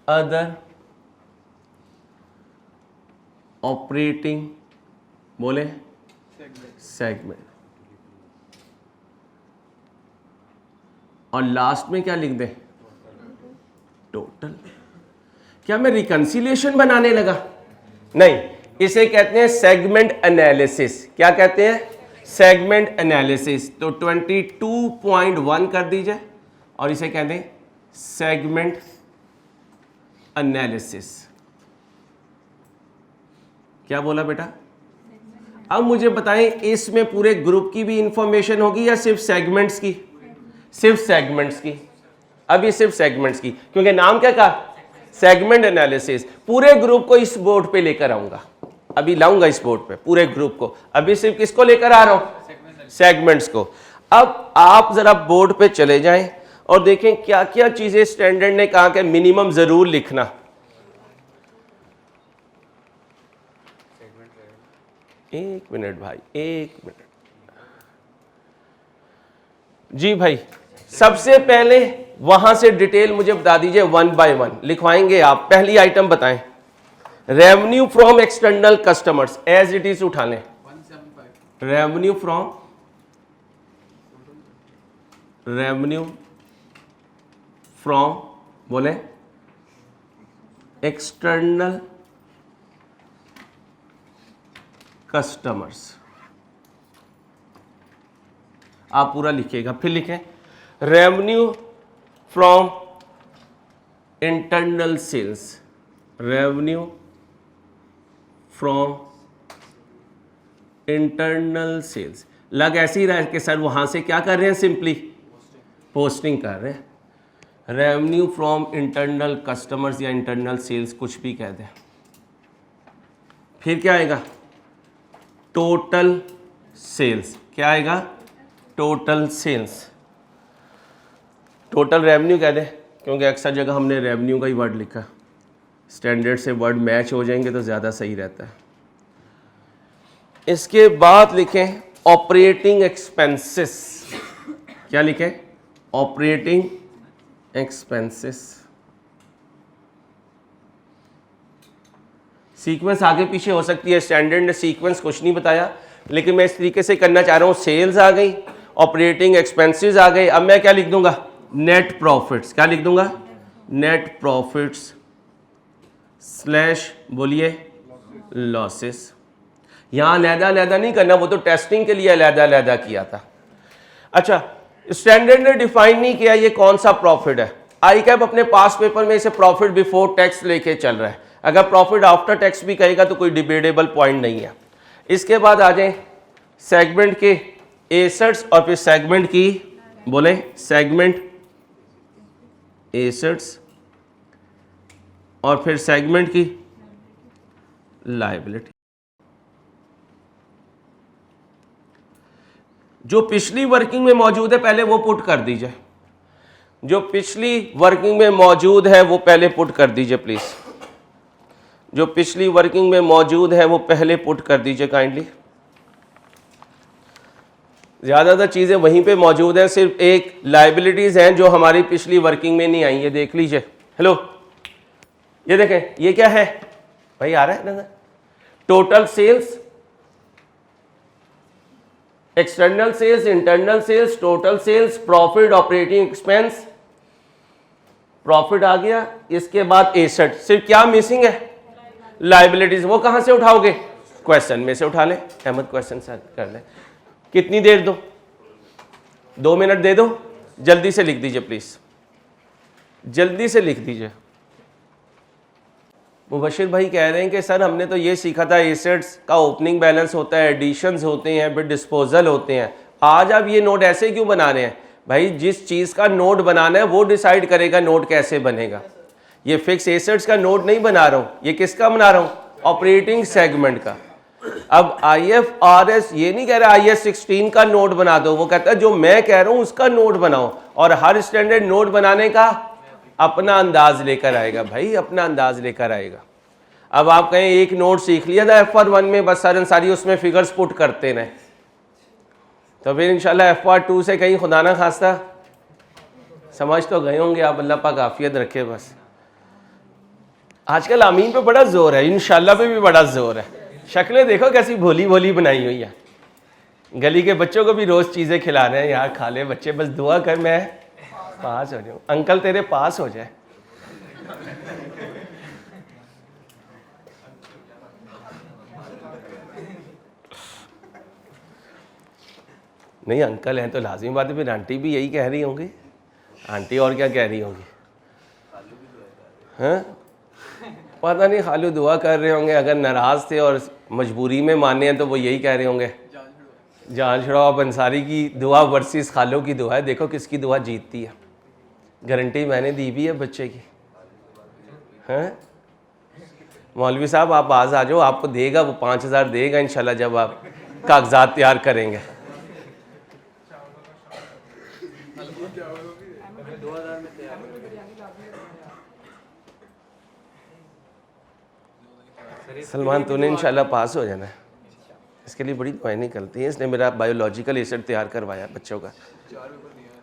Other operating बोले सेगमेंट। और लास्ट में क्या लिख दें? टोटल। क्या मैं रिकंसिलिएशन बनाने लगा? नहीं, इसे कहते हैं सेगमेंट एनालिसिस। क्या कहते हैं? Segment analysis. तो 22.1 कर दीजिए और इसे कहते हैं सेगमेंट एनालिसिस। क्या बोला बेटा? अब मुझे बताएं, इसमें पूरे ग्रुप की भी इंफॉर्मेशन होगी या सिर्फ सेगमेंट्स की? सिर्फ सेगमेंट्स की। अभी सिर्फ सेगमेंट्स की, क्योंकि नाम क्या कहा? Segment analysis. पूरे ग्रुप को इस बोर्ड पे लेकर आऊंगा, अभी लाऊंगा इस बोर्ड पे पूरे ग्रुप को। अभी सिर्फ किसको लेकर आ रहा हूं? सेगमेंट्स को। अब आप जरा बोर्ड पे चले जाएं और देखें क्या क्या चीजें स्टैंडर्ड ने कहा कि मिनिमम जरूर लिखना। एक मिनट भाई, एक मिनट जी भाई। सबसे पहले वहां से डिटेल मुझे बता दीजिए, 1 बाय 1 लिखवाएंगे आप। पहली आइटम बताएं, revenue from external customers as it is उठा लें। रेवेन्यू फ्रॉम बोले एक्सटर्नल कस्टमर्स। आप पूरा लिखिएगा, फिर लिखें revenue from internal sales. Revenue from internal sales. लग ऐसे ही रहा है कि सर वहां से क्या कर रहे हैं? सिंपली पोस्टिंग कर रहे हैं। रेवेन्यू फ्रॉम इंटरनल कस्टमर्स या इंटरनल सेल्स, कुछ भी कह दें। फिर क्या आएगा? Total sales. क्या आएगा? Total sales. टोटल रेवेन्यू कह दें, क्योंकि अक्सर जगह हमने रेवेन्यू का ही वर्ड लिखा। स्टैंडर्ड से वर्ड मैच हो जाएंगे तो ज़्यादा सही रहता है। इसके बाद लिखें ऑपरेटिंग एक्सपेंसेस। क्या लिखें? Operating expenses. सीक्वेंस आगे पीछे हो सकती है, स्टैंडर्ड ने सीक्वेंस कुछ नहीं बताया, लेकिन मैं इस तरीके से करना चाह रहा हूं। सेल्स आ गई, ऑपरेटिंग एक्सपेंसेस आ गए। अब मैं क्या लिख दूंगा? Net profits. क्या लिख दूंगा? नेट प्रॉफिट्स स्लैश बोलिए लॉसेस। यहां अलहदा नहीं करना, वो तो टेस्टिंग के लिए अलहदा किया था। अच्छा, स्टैंडर्ड ने डिफाइन नहीं किया ये कौन सा प्रॉफिट है। ICAP अपने पास पेपर में इसे प्रॉफिट बिफोर टैक्स लेके चल रहा है। अगर प्रॉफिट आफ्टर टैक्स भी कहेगा तो कोई डिबेटेबल पॉइंट नहीं है। इसके बाद आ जाए सेगमेंट के एसेट्स और फिर सेगमेंट की बोले सेगमेंट एसेट्स और फिर सेगमेंट की लायबिलिटी। जो पिछली वर्किंग में मौजूद है पहले वो पुट कर दीजिए। जो पिछली वर्किंग में मौजूद है वो पहले पुट कर दीजिए प्लीज। जो पिछली वर्किंग में मौजूद है वो पहले पुट कर दीजिए काइंडली। ज़्यादातर चीज़ें वहीं पे मौजूद हैं, सिर्फ एक लाइबिलिटीज़ हैं जो हमारी पिछली वर्किंग में नहीं आई। ये देख लीजिए। हेलो, ये देखें, ये क्या है भाई? आ रहा है ना? Total sales, external sales, internal sales, total sales, profit, operating expense, profit आ गया, इसके बाद एसेट, सिर्फ क्या मिसिंग है? लाइबिलिटीज। वो कहां से उठाओगे? क्वेश्चन में से उठा ले। अहमद क्वेश्चन कर ले। कितनी देर दो? 2 मिनट दे दो, जल्दी से लिख दीजिए प्लीज, जल्दी से लिख दीजिए। मुबशिर भाई कह रहे हैं कि सर हमने तो ये सीखा था एसेट्स का ओपनिंग बैलेंस होता है, एडिशंस होते हैं, फिर डिस्पोजल होते हैं, आज आप ये नोट ऐसे क्यों बना रहे हैं? भाई जिस चीज़ का नोट बनाना है वो डिसाइड करेगा नोट कैसे बनेगा। ये फिक्स एसेट्स का नोट नहीं बना रहा हूँ, ये किसका बना रहा हूँ? ऑपरेटिंग सेगमेंट का। अब IFRS ये नहीं कह रहा IAS 16 का नोट बना दो, वो कहता है जो मैं कह रहा हूँ उसका नोट बनाओ, और हर स्टैंडर्ड नोट बनाने का अपना अंदाज लेकर आएगा भाई, अपना अंदाज लेकर आएगा। अब आप कहें एक नोट सीख लिया था FR1 में, बस सारी उसमें फिगर्स पुट करते रहे, तो फिर इंशाल्लाह FR2 से कहीं खुदा ना खास्ता समझ तो गए होंगे आप। अल्लाह पाक आफियत रखे। बस आजकल आमीन पे बड़ा जोर है, इंशाल्लाह पे भी बड़ा जोर है। शक्लें देखो कैसी भोली भोली बनाई हुई है। गली के बच्चों को भी रोज चीज़ें खिला रहे हैं, यार खा ले बच्चे, बस दुआ कर मैं पास हो जाऊँ, अंकल तेरे पास हो जाए। नहीं अंकल हैं तो लाजमी बात है, फिर आंटी भी यही कह रही होंगी। आंटी और क्या कह रही होंगी? हैं पता नहीं, खालू दुआ कर रहे होंगे। अगर नाराज़ थे और मजबूरी में माने हैं तो वो यही कह रहे होंगे जान छुड़ाओ। अब अंसारी की दुआ वर्सेस खालों की दुआ है, देखो किसकी दुआ जीतती है। गारंटी मैंने दी भी है बच्चे की। हैं मौलवी साहब आप आज आ जाओ, आपको देगा वो 5000 देगा इंशाल्लाह जब आप कागजात तैयार करेंगे। सलमान तूने इंशाल्लाह पास हो जाना है, इसके लिए बड़ी दुआएं निकलती हैं। इसने मेरा बायोलॉजिकल एसिड तैयार करवाया बच्चों का,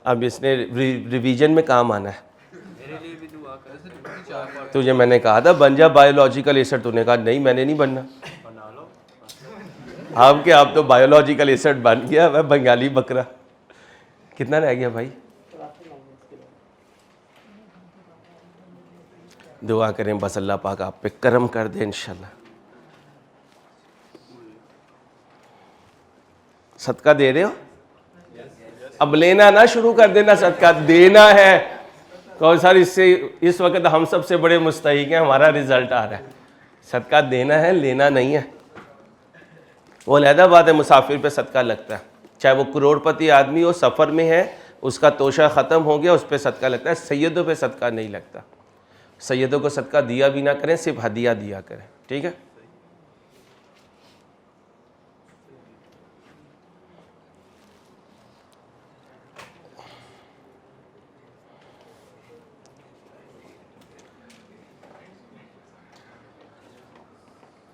अब इसने रिवीजन में काम आना है। तुझे मैंने कहा था बन जा बायोलॉजिकल एसिड, तूने कहा नहीं मैंने नहीं बनना। अब क्या, अब तो बायोलॉजिकल एसिड बन गया, वह बंगाली बकरा। कितना रह गया भाई? दुआ करें बस अल्लाह पाक आप पे करम कर दे इंशाल्लाह। सदका दे रहे हो? अब लेना ना शुरू कर देना, सदका देना है। कौन सर इससे इस वक्त हम सबसे बड़े मुस्तहिक हैं, हमारा रिजल्ट आ रहा है। सदका देना है, लेना नहीं है। वो अलहदा बात है, मुसाफिर पे सदका लगता है, चाहे वो करोड़पति आदमी हो, सफ़र में है, उसका तोशा ख़त्म हो गया, उस पर सदका लगता है। सैयदों पे सदका नहीं लगता। सैयदों को सदका दिया भी ना करें, सिर्फ हदिया दिया करें, ठीक है।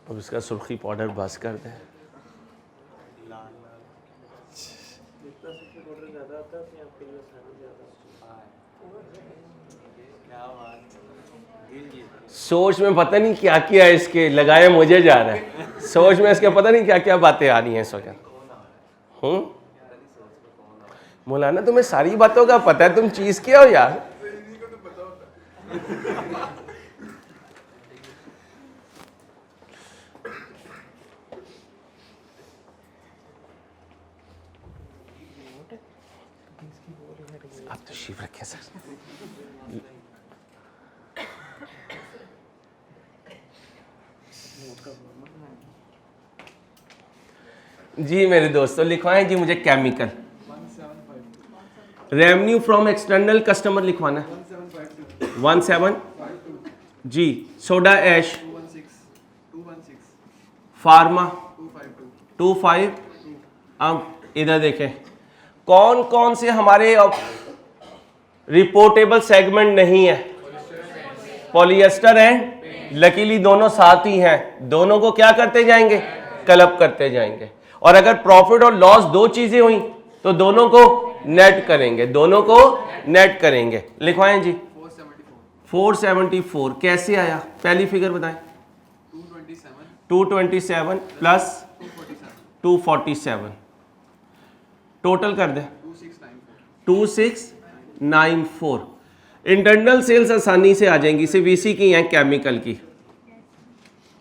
अब इसका सुर्खी पाउडर बस कर दें। सोच में पता नहीं क्या क्या इसके लगाए मुझे जा रहा है, सोच में इसके पता नहीं क्या क्या बातें आ रही हैं इस वक्त। मौलाना तुम्हें सारी बातों का पता है, तुम चीज क्या हो यार। आप तो शिव रखें सर। जी मेरे दोस्तों लिखवाएं जी मुझे chemical. Revenue from external customer लिखवाना है 17 जी। Soda ash pharma 25। अब इधर देखें कौन कौन से हमारे रिपोर्टेबल सेगमेंट नहीं है। पॉलिएस्टर एंड लकीली दोनों साथ ही हैं, दोनों को क्या करते जाएंगे? क्लब करते जाएंगे। और अगर प्रॉफिट और लॉस दो चीजें हुई तो दोनों को नेट करेंगे, दोनों को नेट करेंगे। लिखवाएं जी 474। कैसे आया? पहली फिगर बताएं। 227 प्लस 247 टोटल कर दे 2694। इंटरनल सेल्स आसानी से आ जाएंगी, सिर्फ इसी की हैं केमिकल की।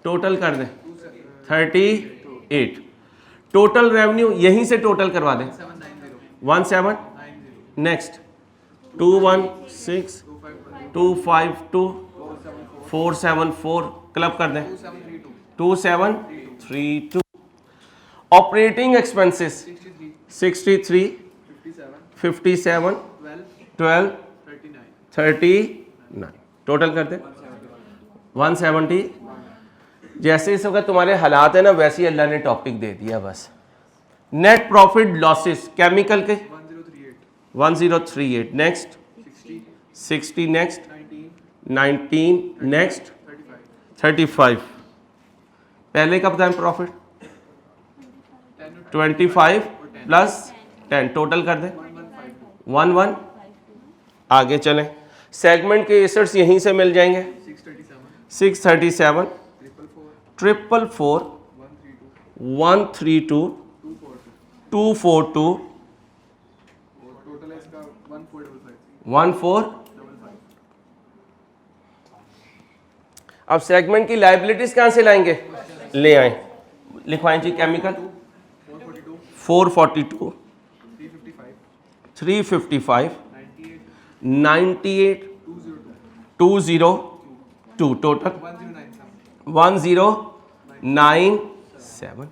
टोटल कर दें 38। टोटल रेवेन्यू यहीं से टोटल करवा दें 17। नेक्स्ट 216 252 474 क्लब कर दें 2732। ऑपरेटिंग एक्सपेंसेस 63 57 12 39 टोटल कर दें 170। जैसे इस वक्त तुम्हारे हालात है ना वैसे ही अल्लाह ने टॉपिक दे दिया बस। नेट प्रॉफिट लॉसेस केमिकल के 1038। नेक्स्ट 60। नेक्स्ट 19। नेक्स्ट 35। पहले का बताएं प्रॉफिट 25 प्लस 10 टोटल कर दें 11। आगे चलें, सेगमेंट के एसेट्स यहीं से मिल जाएंगे 637 444 132 242 14। अब सेगमेंट की लायबिलिटीज कहां से लाएंगे, ले आए, लिखवाएं जी। Chemical 442 355 98 202 total 1097।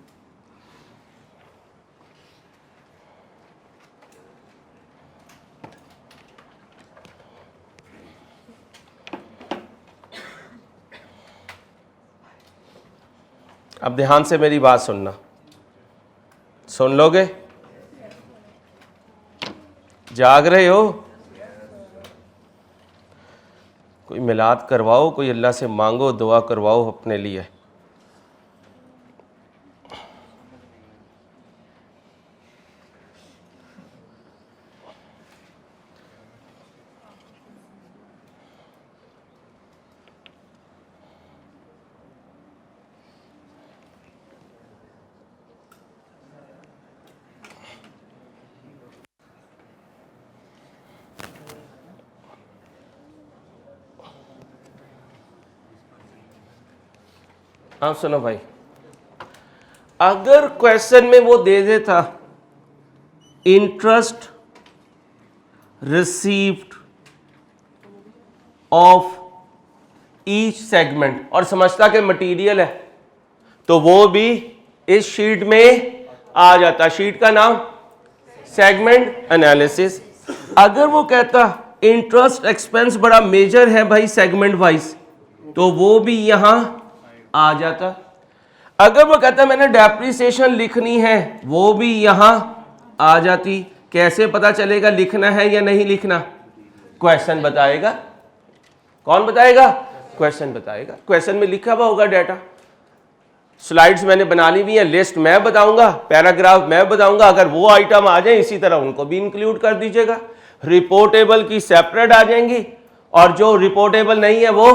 अब ध्यान से मेरी बात सुनना, सुन लोगे? जाग रहे हो? कोई मिलाद करवाओ, कोई अल्लाह से मांगो, दुआ करवाओ अपने लिए। हाँ सुनो भाई, अगर क्वेश्चन में वो दे देता interest received of each segment और समझता कि मटेरियल है, तो वो भी इस शीट में आ जाता। शीट का नाम सेगमेंट एनालिसिस। अगर वो कहता इंटरेस्ट एक्सपेंस बड़ा मेजर है भाई सेगमेंट वाइज, तो वो भी यहां आ जाता। अगर वो कहता मैंने डेप्रिसिएशन लिखनी है, वो भी यहां आ जाती। कैसे पता चलेगा लिखना है या नहीं लिखना? क्वेश्चन बताएगा। कौन बताएगा? क्वेश्चन बताएगा। क्वेश्चन में लिखा हुआ होगा डाटा। स्लाइड्स मैंने बना ली हुई है, लिस्ट मैं बताऊंगा, पैराग्राफ मैं बताऊंगा। अगर वो आइटम आ जाए इसी तरह उनको भी इंक्लूड कर दीजिएगा। रिपोर्टेबल की सेपरेट आ जाएंगी और जो रिपोर्टेबल नहीं है वो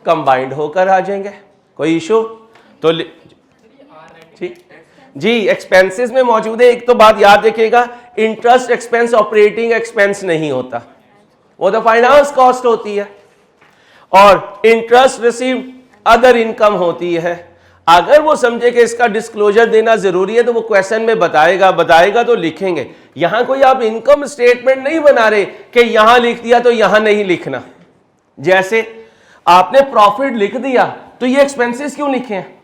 कंबाइंड होकर आ जाएंगे। कोई इशू? तो ठीक जी, एक्सपेंसेस में मौजूद है। एक तो बात याद रखिएगा, इंटरेस्ट एक्सपेंस ऑपरेटिंग एक्सपेंस नहीं होता, वो तो फाइनेंस कॉस्ट होती है। और इंटरेस्ट रिसीव अदर इनकम होती है। अगर वो समझे कि इसका डिस्क्लोजर देना जरूरी है तो वो क्वेश्चन में बताएगा तो लिखेंगे। यहां कोई आप इनकम स्टेटमेंट नहीं बना रहे कि यहां लिख दिया तो यहां नहीं लिखना। जैसे आपने प्रॉफिट लिख दिया तो ये एक्सपेंसेस क्यों लिखे हैं?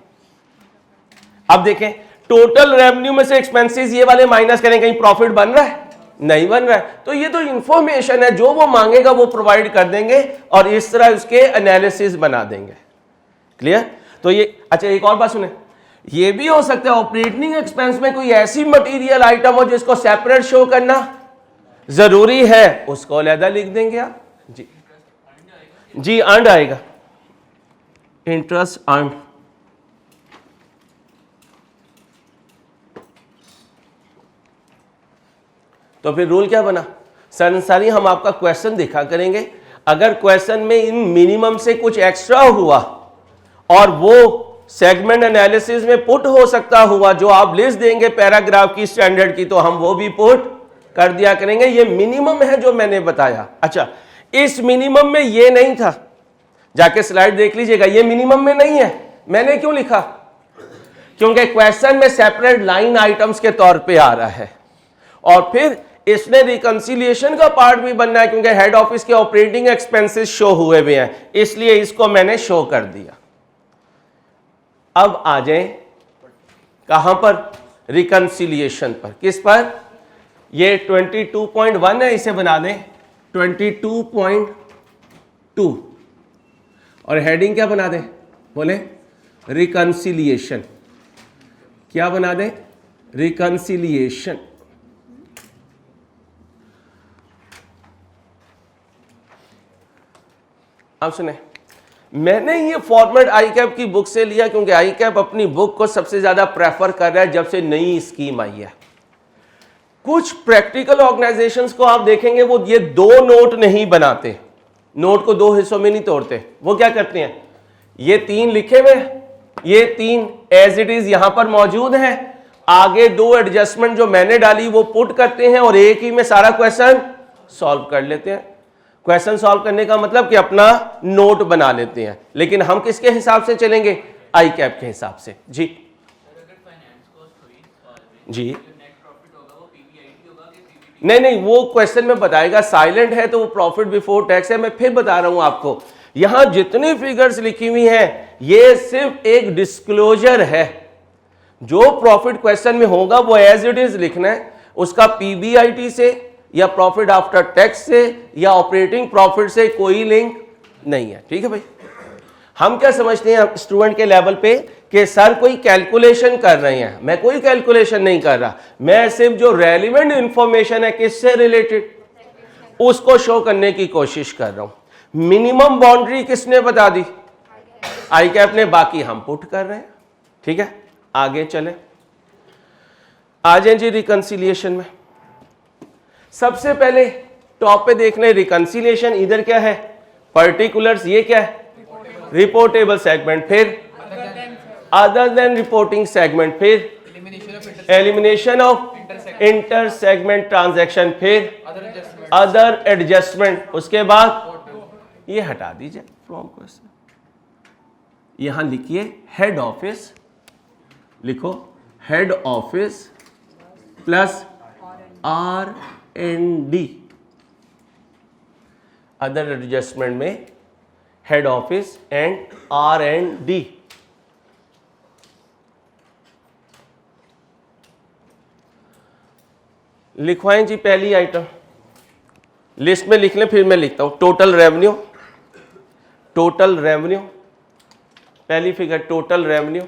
अब देखें, टोटल रेवेन्यू में से एक्सपेंसेस ये वाले माइनस करें, कहीं प्रॉफिट बन रहा है? नहीं बन रहा है। तो ये तो इंफॉर्मेशन है, जो वो मांगेगा वो प्रोवाइड कर देंगे और इस तरह उसके एनालिसिस बना देंगे। क्लियर? तो ये अच्छा, एक और बात सुने, ये भी हो सकता है ऑपरेटिंग एक्सपेंस में कोई ऐसी मटेरियल आइटम हो जिसको सेपरेट शो करना जरूरी है, उसको अलग लिख देंगे आप। जी जी, अर्न आएगा, इंटरेस्ट अर्न। तो फिर रूल क्या बना? संसारी हम आपका क्वेश्चन देखा करेंगे। अगर क्वेश्चन में इन मिनिमम से कुछ एक्स्ट्रा हुआ और वो सेगमेंट एनालिसिस में पुट हो सकता हुआ, जो आप लिस्ट देंगे पैराग्राफ की स्टैंडर्ड की, तो हम वो भी पुट कर दिया करेंगे। ये मिनिमम है जो मैंने बताया। अच्छा, इस मिनिमम में ये नहीं था, जाके स्लाइड देख लीजिएगा, ये मिनिमम में नहीं है। मैंने क्यों लिखा? क्योंकि क्वेश्चन में सेपरेट लाइन आइटम्स के तौर पे आ रहा है, और फिर इसने रिकंसिलिएशन का पार्ट भी बनना है, क्योंकि हेड ऑफिस के ऑपरेटिंग एक्सपेंसेस शो हुए हुए हैं, इसलिए इसको मैंने शो कर दिया। अब आ जाए कहां पर? रिकंसिलिएशन पर। किस पर? ये 22.1 है, इसे बना दें 22.2 और हेडिंग क्या बना दें? बोले रिकंसिलिएशन। क्या बना दें? रिकंसिलिएशन। आप सुने, मैंने ये फॉर्मेट आईकैप की बुक से लिया क्योंकि आईकैप अपनी बुक को सबसे ज्यादा प्रेफर कर रहा है जब से नई स्कीम आई है। कुछ प्रैक्टिकल ऑर्गेनाइजेशंस को आप देखेंगे वो ये दो नोट नहीं बनाते, नोट को दो हिस्सों में नहीं तोड़ते। वो क्या करते हैं, ये तीन लिखे हुए, ये तीन एज इट इज यहां पर मौजूद है, आगे दो एडजस्टमेंट जो मैंने डाली वो पुट करते हैं और एक ही में सारा क्वेश्चन सॉल्व कर लेते हैं। क्वेश्चन सॉल्व करने का मतलब कि अपना नोट बना लेते हैं। लेकिन हम किसके हिसाब से चलेंगे? आईकैप के हिसाब से। जी जी नहीं, वो क्वेश्चन में बताएगा, साइलेंट है तो वो प्रॉफिट बिफोर टैक्स है। मैं फिर बता रहा हूं आपको, यहां जितनी फिगर्स लिखी हुई हैं ये सिर्फ एक डिस्क्लोजर है। जो प्रॉफिट क्वेश्चन में होगा वो एज इट इज लिखना है, उसका पीबीआईटी से या प्रॉफिट आफ्टर टैक्स से या ऑपरेटिंग प्रॉफिट से कोई लिंक नहीं है। ठीक है भाई, हम क्या समझते हैं स्टूडेंट के लेवल पे कि सर कोई कैलकुलेशन कर रहे हैं। मैं कोई कैलकुलेशन नहीं कर रहा, मैं सिर्फ जो रेलिवेंट इंफॉर्मेशन है किससे रिलेटेड उसको शो करने की कोशिश कर रहा हूं। मिनिमम बाउंड्री किसने बता दी? आईकैप ने, बाकी हम पुट कर रहे हैं। ठीक है, आगे चले, आ जाए जी रिकंसिलिएशन में। सबसे पहले टॉप पे देख लें रिकंसिलिएशन। इधर क्या है? पर्टिकुलर्स। ये क्या है? Reportable segment. फिर अदर देन रिपोर्टिंग सेगमेंट। फिर elimination of inter segment transaction. फिर अदर एडजस्टमेंट। उसके बाद ये हटा दीजिए फ्रॉम क्वेश्चन, यहां लिखिए हेड ऑफिस, लिखो head office plus R&D। Other adjustment में हेड ऑफिस एंड R&D। लिखवाएं जी पहली आइटम, लिस्ट में लिख लें, फिर मैं लिखता हूं टोटल रेवेन्यू। टोटल रेवेन्यू पहली figure, total revenue,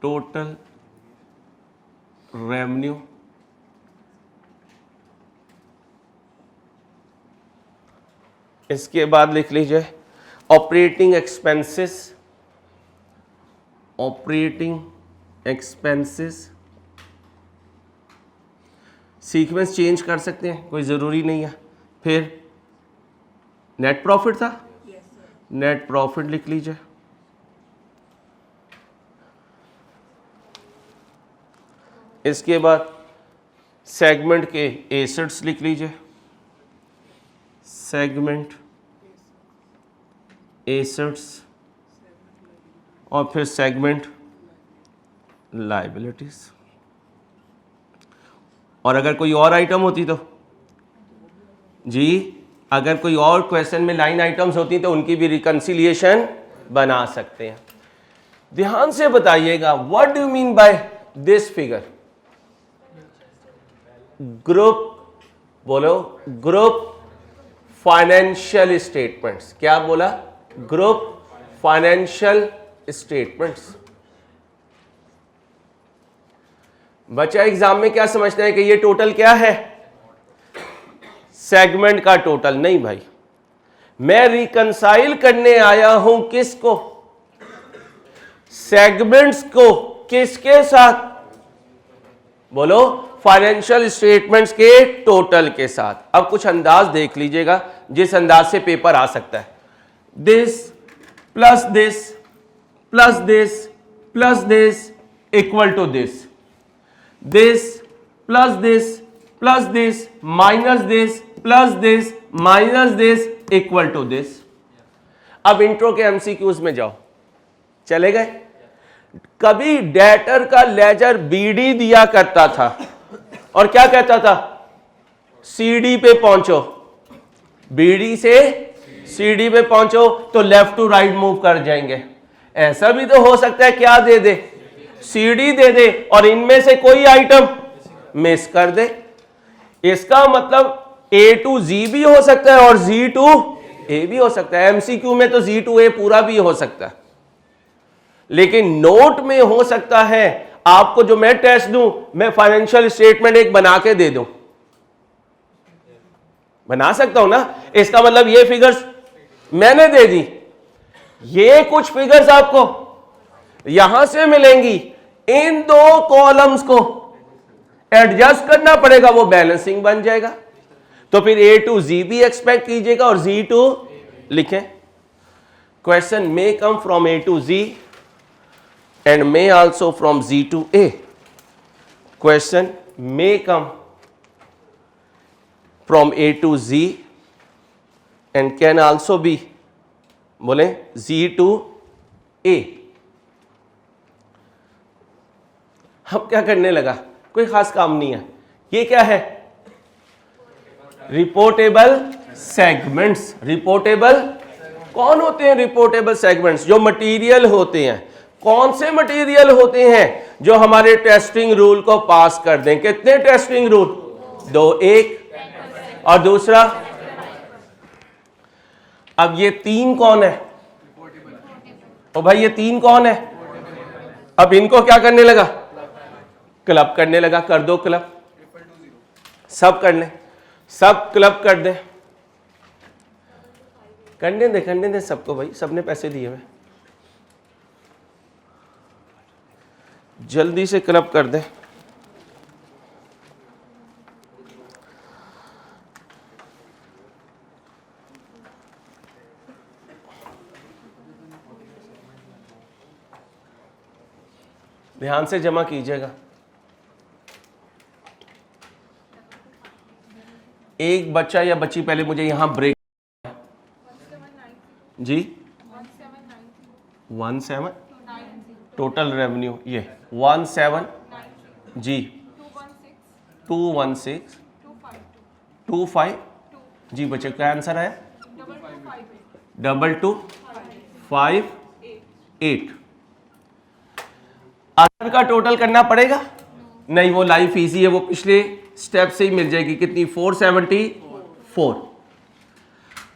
total revenue. इसके बाद लिख लीजिए operating expenses. Operating expenses sequence change कर सकते हैं, कोई ज़रूरी नहीं है। फिर नेट प्रॉफिट था, नेट प्रॉफिट लिख लीजिए। इसके बाद सेगमेंट के एसेट्स लिख लीजिए, सेगमेंट एसेट्स, और फिर सेगमेंट लायबिलिटीज। और अगर कोई और आइटम होती तो जी, अगर कोई और क्वेश्चन में लाइन आइटम्स होती तो उनकी भी रिकंसिलिएशन बना सकते हैं। ध्यान से बताइएगा, what do you mean by this figure? Group, बोलो ग्रुप फाइनेंशियल स्टेटमेंट्स। क्या बोला? Group financial statements. बच्चा एग्जाम में क्या समझते हैं कि ये टोटल क्या है? सेगमेंट का टोटल। नहीं भाई, मैं रिकंसाइल करने आया हूं किसको? सेगमेंट्स को। किसके साथ? बोलो फाइनेंशियल स्टेटमेंट्स के टोटल के साथ। अब कुछ अंदाज देख लीजिएगा जिस अंदाज से पेपर आ सकता है। This plus this plus this plus this equal to this, this plus this plus this minus this plus this minus this equal to this. अब इंट्रो के एमसीक्यूज में जाओ, चले गए। कभी डेटर का लेजर बीडी दिया करता था और क्या कहता था, सीडी पे पहुंचो, बीडी से सीडी पे पहुंचो तो लेफ्ट टू राइट मूव कर जाएंगे। ऐसा भी तो हो सकता है क्या दे दे, सीडी दे दे और इनमें से कोई आइटम मिस कर दे। इसका मतलब ए टू जी भी हो सकता है और जी टू ए भी हो सकता है। एमसीक्यू में तो जी टू ए पूरा भी हो सकता है, लेकिन नोट में हो सकता है आपको जो मैं टेस्ट दूं, मैं फाइनेंशियल स्टेटमेंट एक बना के दे दूं, बना सकता हूं ना। इसका मतलब ये फिगर्स मैंने दे दी, ये कुछ फिगर्स आपको यहां से मिलेंगी, इन दो कॉलम्स को एडजस्ट करना पड़ेगा, वो बैलेंसिंग बन जाएगा। तो फिर ए टू जी भी एक्सपेक्ट कीजिएगा और जी टू लिखें। Question may come from A to G and may also from Z to A. Question may come from A to Z and can also be बोले Z to A। हम क्या करने लगा, कोई खास काम नहीं है। ये क्या है, रिपोर्टेबल सेगमेंट्स। रिपोर्टेबल कौन होते हैं, रिपोर्टेबल सेगमेंट्स जो मटेरियल होते हैं। कौन से मटेरियल होते हैं, जो हमारे टेस्टिंग रूल को पास कर दें। कितने टेस्टिंग रूल, दो, एक और दूसरा। अब ये तीन कौन है, ओ भाई ये तीन कौन है। अब इनको क्या करने लगा, क्लब करने लगा। कर दो क्लब, सब कर लें, सब क्लब कर दें, करने दे सबको भाई, सबने पैसे दिए हुए, जल्दी से क्लब कर दें। ध्यान से जमा कीजिएगा। एक बच्चा या बच्ची पहले मुझे यहां ब्रेक जी 17 टोटल रेवेन्यू, ये 17 जी 216 25 जी। बच्चे क्या आंसर आया, 2258। आंसर का टोटल करना पड़ेगा नहीं, वो लाइफ इजी है, वो पिछले स्टेप से ही मिल जाएगी। कितनी, 474।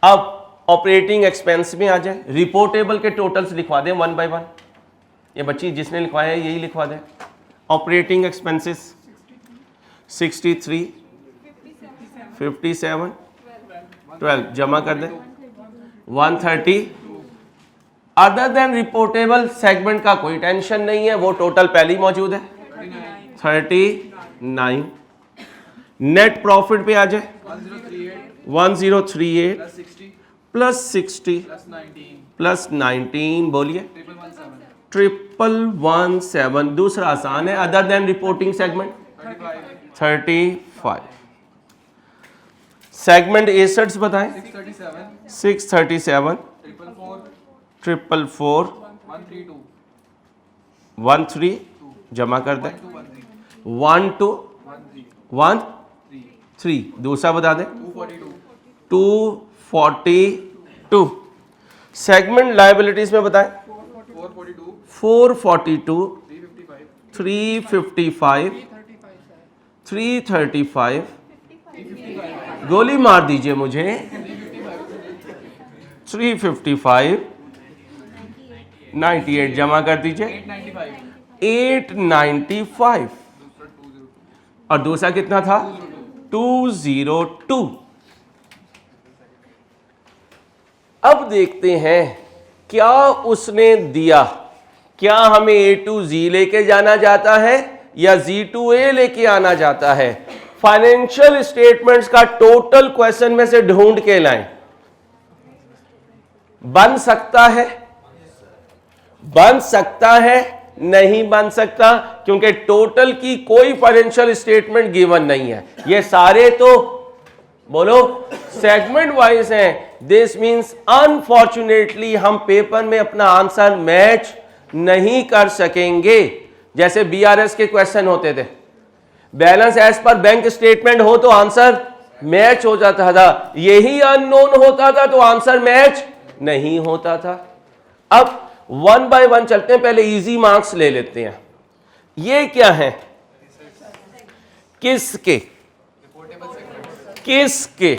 अब ऑपरेटिंग एक्सपेंस में आ जाए, रिपोर्टेबल के टोटल्स लिखवा दें वन बाय वन। ये बच्ची जिसने लिखवाया है यही लिखवा दें। ऑपरेटिंग एक्सपेंसेस 63 57 12 जमा कर दें 130। अदर देन रिपोर्टेबल सेगमेंट का कोई टेंशन नहीं है, वो टोटल पहले ही मौजूद है 39। नेट प्रॉफिट पे आ जाए 1038 प्लस 60 प्लस 19 बोलिए 1117। दूसरा आसान है, other than reporting segment 35। Segment assets बताएं 637 444 13 जमा कर दें 1213। दूसरा बता दें 242। सेगमेंट लायबिलिटीज में बताएं 442 355 335। गोली मार दीजिए मुझे 355 98 जमा कर दीजिए 895। और दूसरा कितना था 202। अब देखते हैं क्या उसने दिया, क्या हमें ए टू जी लेके जाना जाता है या जी टू ए लेके आना जाता है। फाइनेंशियल स्टेटमेंट्स का टोटल क्वेश्चन में से ढूंढ के लाएं। बन सकता है, बन सकता है, नहीं बन सकता, क्योंकि टोटल की कोई फाइनेंशियल स्टेटमेंट गिवन नहीं है। ये सारे तो बोलो सेगमेंट वाइज हैं। दिस मींस अनफॉर्चुनेटली हम पेपर में अपना आंसर मैच नहीं कर सकेंगे। जैसे बीआरएस के क्वेश्चन होते थे, बैलेंस एज पर बैंक स्टेटमेंट हो तो आंसर मैच हो जाता था, यही अननोन होता था तो आंसर मैच नहीं होता था। अब वन बाय वन चलते हैं, पहले इजी मार्क्स ले लेते हैं। ये क्या है? किसके? किसके?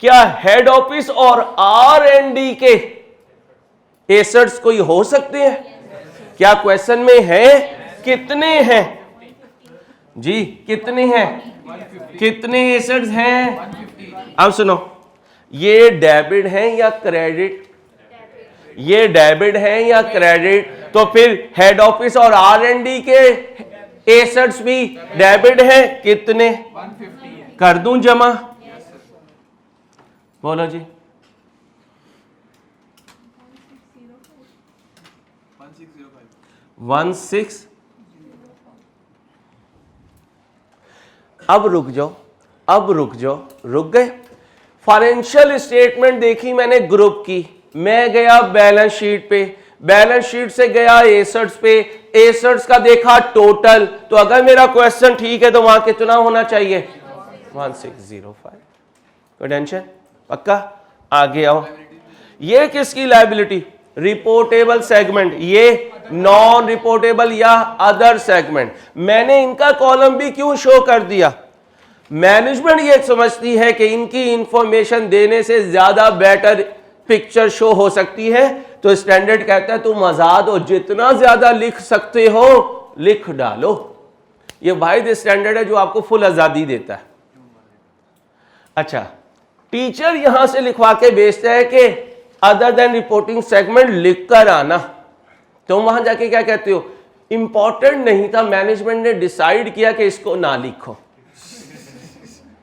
क्या हेड ऑफिस और R&D के एसेट्स कोई हो सकते हैं? क्या क्वेश्चन में है? कितने हैं जी? कितने हैं? कितने एसेट्स हैं? अब सुनो, ये डेबिट है या क्रेडिट? ये डेबिट है या क्रेडिट? तो फिर हेड ऑफिस और R&D के एसेट्स भी डेबिट है। कितने? 150 कर दूं जमा? बोलो जी। 1605। अब रुक जाओ, अब रुक जाओ, रुक गए। फाइनेंशियल स्टेटमेंट देखी मैंने ग्रुप की, मैं गया बैलेंस शीट पे, बैलेंस शीट से गया एसेट्स पे, एसेट्स का देखा टोटल। तो अगर मेरा क्वेश्चन ठीक है तो वहां कितना होना चाहिए? 1605। कोई टेंशन? पक्का? आगे आओ। ये किसकी लायबिलिटी? रिपोर्टेबल सेगमेंट, ये नॉन रिपोर्टेबल या अदर सेगमेंट। मैंने इनका कॉलम भी क्यों शो कर दिया? मैनेजमेंट ये समझती है कि इनकी इंफॉर्मेशन देने से ज्यादा बेटर पिक्चर शो हो सकती है, तो स्टैंडर्ड कहता है तुम आजाद हो, जितना ज्यादा लिख सकते हो लिख डालो। ये वाहिद स्टैंडर्ड है जो आपको फुल आजादी देता है। अच्छा, टीचर यहां से लिखवा के भेजता है कि अदर देन रिपोर्टिंग सेगमेंट लिख कर आना, तुम वहां जाके क्या कहते हो? इंपॉर्टेंट नहीं था, मैनेजमेंट ने डिसाइड किया कि इसको ना लिखो।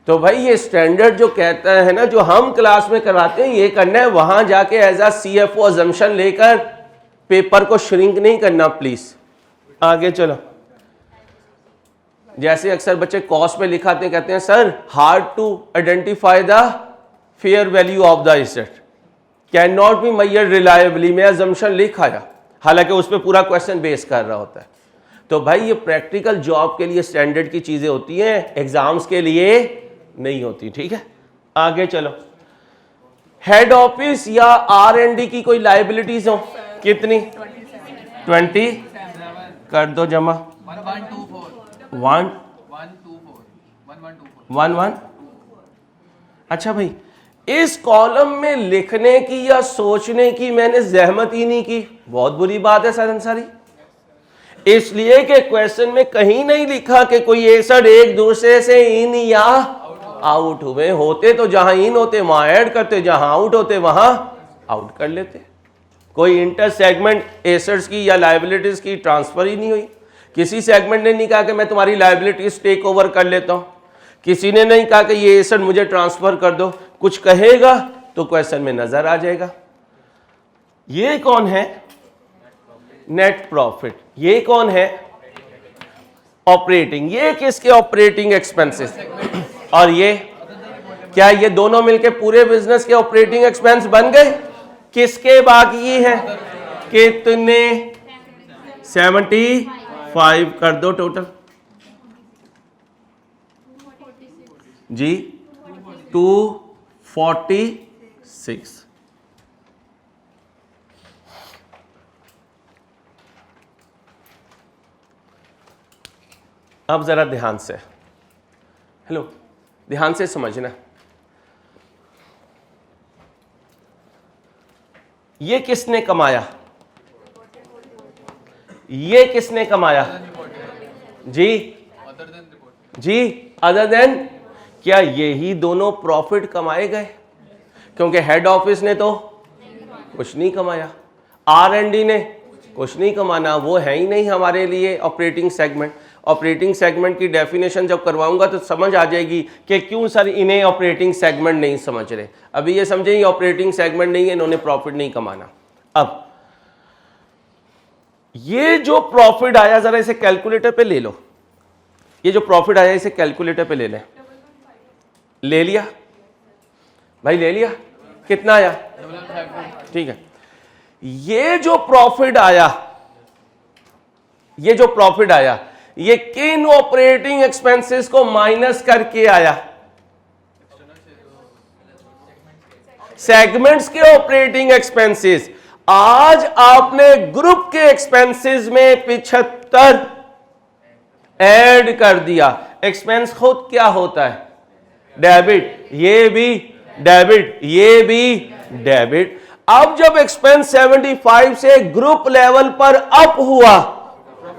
तो भाई ये स्टैंडर्ड जो कहता है ना, जो हम क्लास में कराते हैं ये करना है, वहां जाके एज अ CFO अजम्पशन लेकर पेपर को श्रिंक नहीं करना प्लीज। आगे चलो। जैसे अक्सर बच्चे कॉस्ट में लिखाते हैं, कहते हैं sir hard to identify the fair value of the asset, can not be measured reliably. मैं अजम्पशन लिख आया, हालांकि उस पर पूरा क्वेश्चन बेस कर रहा होता है। तो भाई ये प्रैक्टिकल जॉब के लिए स्टैंडर्ड की चीजें होती हैं, एग्जाम्स के लिए नहीं होती। ठीक है, आगे चलो। हेड ऑफिस या R&D की कोई लायबिलिटीज हो? कितनी? 20 कर दो जमा। 1124 अच्छा भाई, इस कॉलम में लिखने की या सोचने की मैंने जहमत ही नहीं की, बहुत बुरी बात है सर अंसारी। इसलिए कि क्वेश्चन में कहीं नहीं लिखा कि कोई एसेट एक दूसरे से इन या आउट हुए होते, तो जहां इन होते वहां ऐड करते, जहां आउट होते वहां आउट कर लेते। कोई इंटर सेगमेंट एसेट्स की या लायबिलिटीज की ट्रांसफर ही नहीं हुई। किसी सेगमेंट ने नहीं कहा कि मैं तुम्हारी लायबिलिटीज टेक ओवर कर लेता हूं, किसी ने नहीं कहा कि ये एसेट मुझे ट्रांसफर कर दो। कुछ कहेगा तो क्वेश्चन में नजर आ जाएगा। ये कौन है? Net profit. ये कौन है? ऑपरेटिंग। ये किसके ऑपरेटिंग एक्सपेंसेस? और ये क्या ये दोनों मिलके पूरे बिजनेस के ऑपरेटिंग एक्सपेंस बन गए? किसके बाकी है? कितने? 75 कर दो टोटल जी। 246। अब जरा ध्यान से, हेलो, ध्यान से समझना। ये किसने कमाया? ये किसने कमाया जी? जी, अदर देन। क्या यही दोनों प्रॉफिट कमाए गए? क्योंकि हेड ऑफिस ने तो कुछ नहीं कमाया, R&D ने कुछ नहीं कमाना, वो है ही नहीं हमारे लिए ऑपरेटिंग सेगमेंट। ऑपरेटिंग सेगमेंट की डेफिनेशन जब करवाऊंगा तो समझ आ जाएगी कि क्यों सर इन्हें ऑपरेटिंग सेगमेंट नहीं समझ रहे। अभी ये समझे ये ऑपरेटिंग सेगमेंट नहीं है, इन्होंने प्रॉफिट नहीं कमाना। अब ये जो प्रॉफिट आया, जरा इसे कैलकुलेटर पे ले लो। ये जो प्रॉफिट आया इसे कैलकुलेटर पे ले लें। ले लिया भाई, ले लिया, कितना आया, ठीक है। ये जो प्रॉफिट आया, ये जो प्रॉफिट आया, ये किन ऑपरेटिंग एक्सपेंसेस को माइनस करके आया, सेगमेंट्स के ऑपरेटिंग एक्सपेंसेस। आज आपने ग्रुप के एक्सपेंसेस में 75 ऐड कर दिया। एक्सपेंस खुद क्या होता है, डेबिट, ये भी डेबिट, ये भी डेबिट। अब जब एक्सपेंस 75 से ग्रुप लेवल पर अप हुआ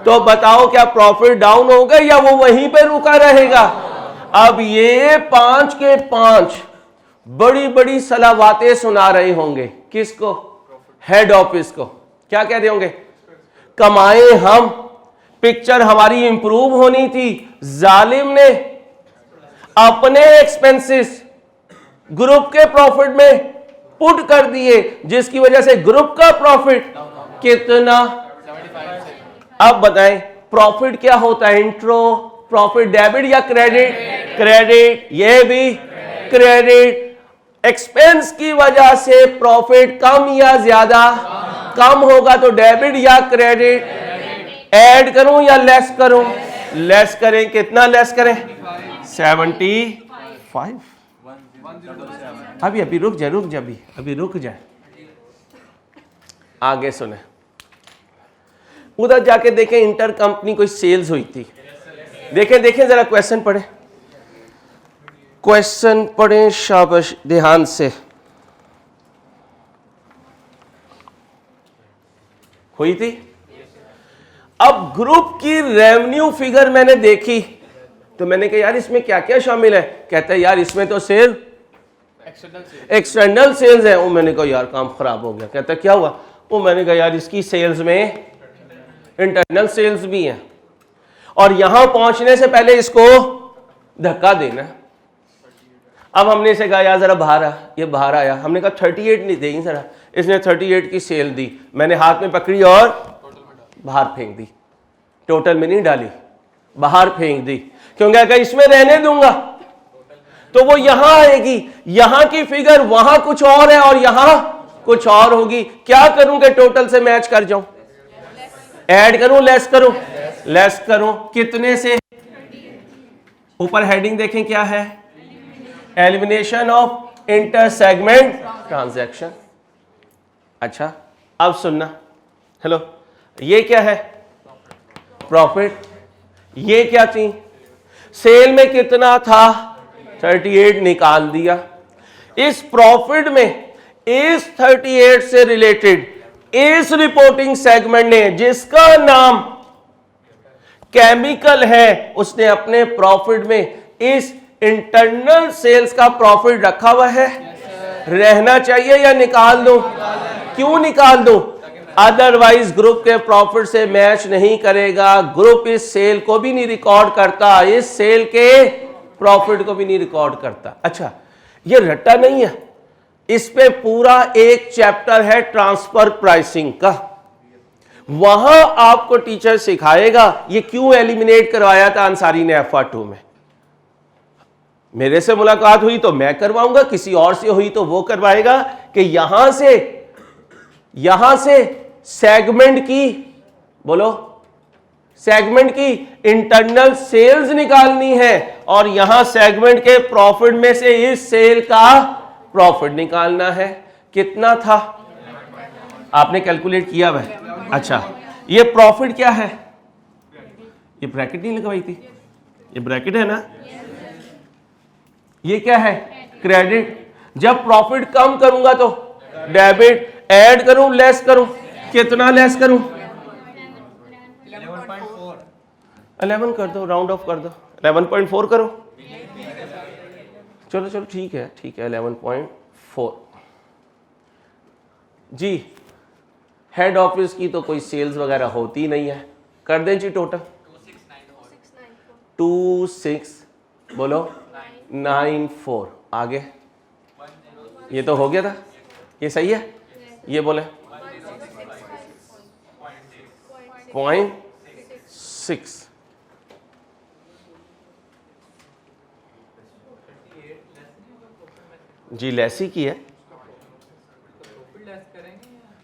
तो बताओ क्या प्रॉफिट डाउन होगा या वो वहीं पे रुका रहेगा। अब ये 5 के 5 बड़ी बड़ी सलावातें सुना रहे होंगे, किसको, हेड ऑफिस को। क्या कह रहे होंगे, कमाए हम, पिक्चर हमारी इंप्रूव होनी थी, जालिम ने अपने एक्सपेंसेस ग्रुप के प्रॉफिट में पुट कर दिए, जिसकी वजह से ग्रुप का प्रॉफिट कितना। अब बताएं प्रॉफिट क्या होता है, इंट्रो प्रॉफिट डेबिट या क्रेडिट, क्रेडिट, ये भी क्रेडिट। एक्सपेंस की वजह से प्रॉफिट कम या ज्यादा, कम होगा तो डेबिट या क्रेडिट। ऐड करूं या लेस करूं, लेस करें, कितना लेस करें, 75। अभी रुक जा, अभी रुक जाए, आगे सुने। उधर जाके देखें इंटर कंपनी कोई सेल्स हुई थी, देखें जरा क्वेश्चन पढ़े, क्वेश्चन पढ़े, शाबाश, ध्यान से। हुई थी। अब ग्रुप की रेवेन्यू फिगर मैंने देखी तो मैंने कहा यार इसमें क्या क्या शामिल है। कहता है यार इसमें तो सेल एक्सटर्नल सेल्स है। वो मैंने कहा यार काम खराब हो गया। कहता क्या हुआ, वो मैंने कहा यार इसकी सेल्स में इंटरनल सेल्स भी हैं और यहां पहुंचने से पहले इसको धक्का देना। अब हमने इसे कहा यार जरा बाहर आ, ये बाहर आया। हमने कहा 38 नहीं देगी जरा, इसने 38 की सेल दी, मैंने हाथ में पकड़ी और बाहर फेंक दी, टोटल में नहीं डाली, बाहर फेंक दी, क्योंकि अगर इसमें रहने दूंगा तो वो यहां आएगी, यहां की फिगर वहां कुछ और है और यहां कुछ और होगी। क्या करूं कि टोटल से मैच कर जाऊं, ऐड करूं लेस करूं, लेस करूं, कितने से। ऊपर हेडिंग देखें क्या है, elimination of inter segment transaction. अच्छा अब सुनना, हेलो, ये क्या है, प्रॉफिट। ये क्या थी, सेल में कितना था, 38 निकाल दिया। इस प्रॉफिट में इस 38 से रिलेटेड इस रिपोर्टिंग सेगमेंट ने, जिसका नाम केमिकल है, उसने अपने प्रॉफिट में इस इंटरनल सेल्स का प्रॉफिट रखा हुआ है। रहना चाहिए या निकाल दो, क्यों निकाल दो, अदरवाइज ग्रुप के प्रॉफिट से मैच नहीं करेगा। ग्रुप इस सेल को भी नहीं रिकॉर्ड करता, इस सेल के प्रॉफिट को भी नहीं रिकॉर्ड करता। अच्छा ये रट्टा नहीं है, इस पे पूरा एक चैप्टर है ट्रांसफर प्राइसिंग का, वहां आपको टीचर सिखाएगा ये क्यों एलिमिनेट करवाया था अंसारी ने FR2 में। मेरे से मुलाकात हुई तो मैं करवाऊंगा, किसी और से हुई तो वो करवाएगा कि यहां से सेगमेंट की, बोलो, सेगमेंट की इंटरनल सेल्स निकालनी है और यहां सेगमेंट के प्रॉफिट में से इस सेल का प्रॉफिट निकालना है। कितना था आपने कैलकुलेट किया वह। अच्छा ये प्रॉफिट क्या है, ये ब्रैकेट नहीं लगवाई थी, ये ब्रैकेट है ना, ये क्या है, क्रेडिट। जब प्रॉफिट कम करूंगा तो डेबिट, ऐड करूं लेस करूं, कितना लेस करूं, 11 कर दो, राउंड ऑफ कर दो, 11.4 करो, चलो ठीक है 11.4। जी हेड ऑफिस की तो कोई सेल्स वगैरह होती नहीं है, कर दें जी टोटल 26 बोलो 94। आगे ये तो हो गया था, ये सही है, ये बोले 0.6 जी लेस ही की है।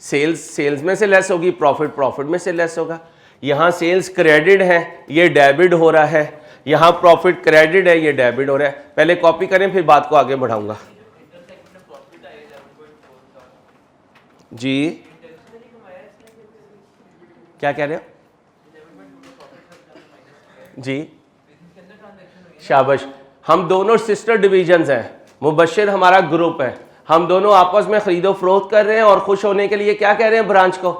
सेल्स में से लेस होगी, प्रॉफिट में से लेस होगा। यहाँ सेल्स क्रेडिट है, ये डेबिट हो रहा है, यहाँ प्रॉफिट क्रेडिट है, ये डेबिट हो रहा है। पहले कॉपी करें फिर बात को आगे बढ़ाऊंगा। जी क्या कह रहे हो? जी शाबाश, हम दोनों सिस्टर डिवीजन्स हैं। मुबशिर हमारा ग्रुप है, हम दोनों आपस में खरीदो फरोख्त कर रहे हैं और खुश होने के लिए क्या कह रहे हैं ब्रांच को?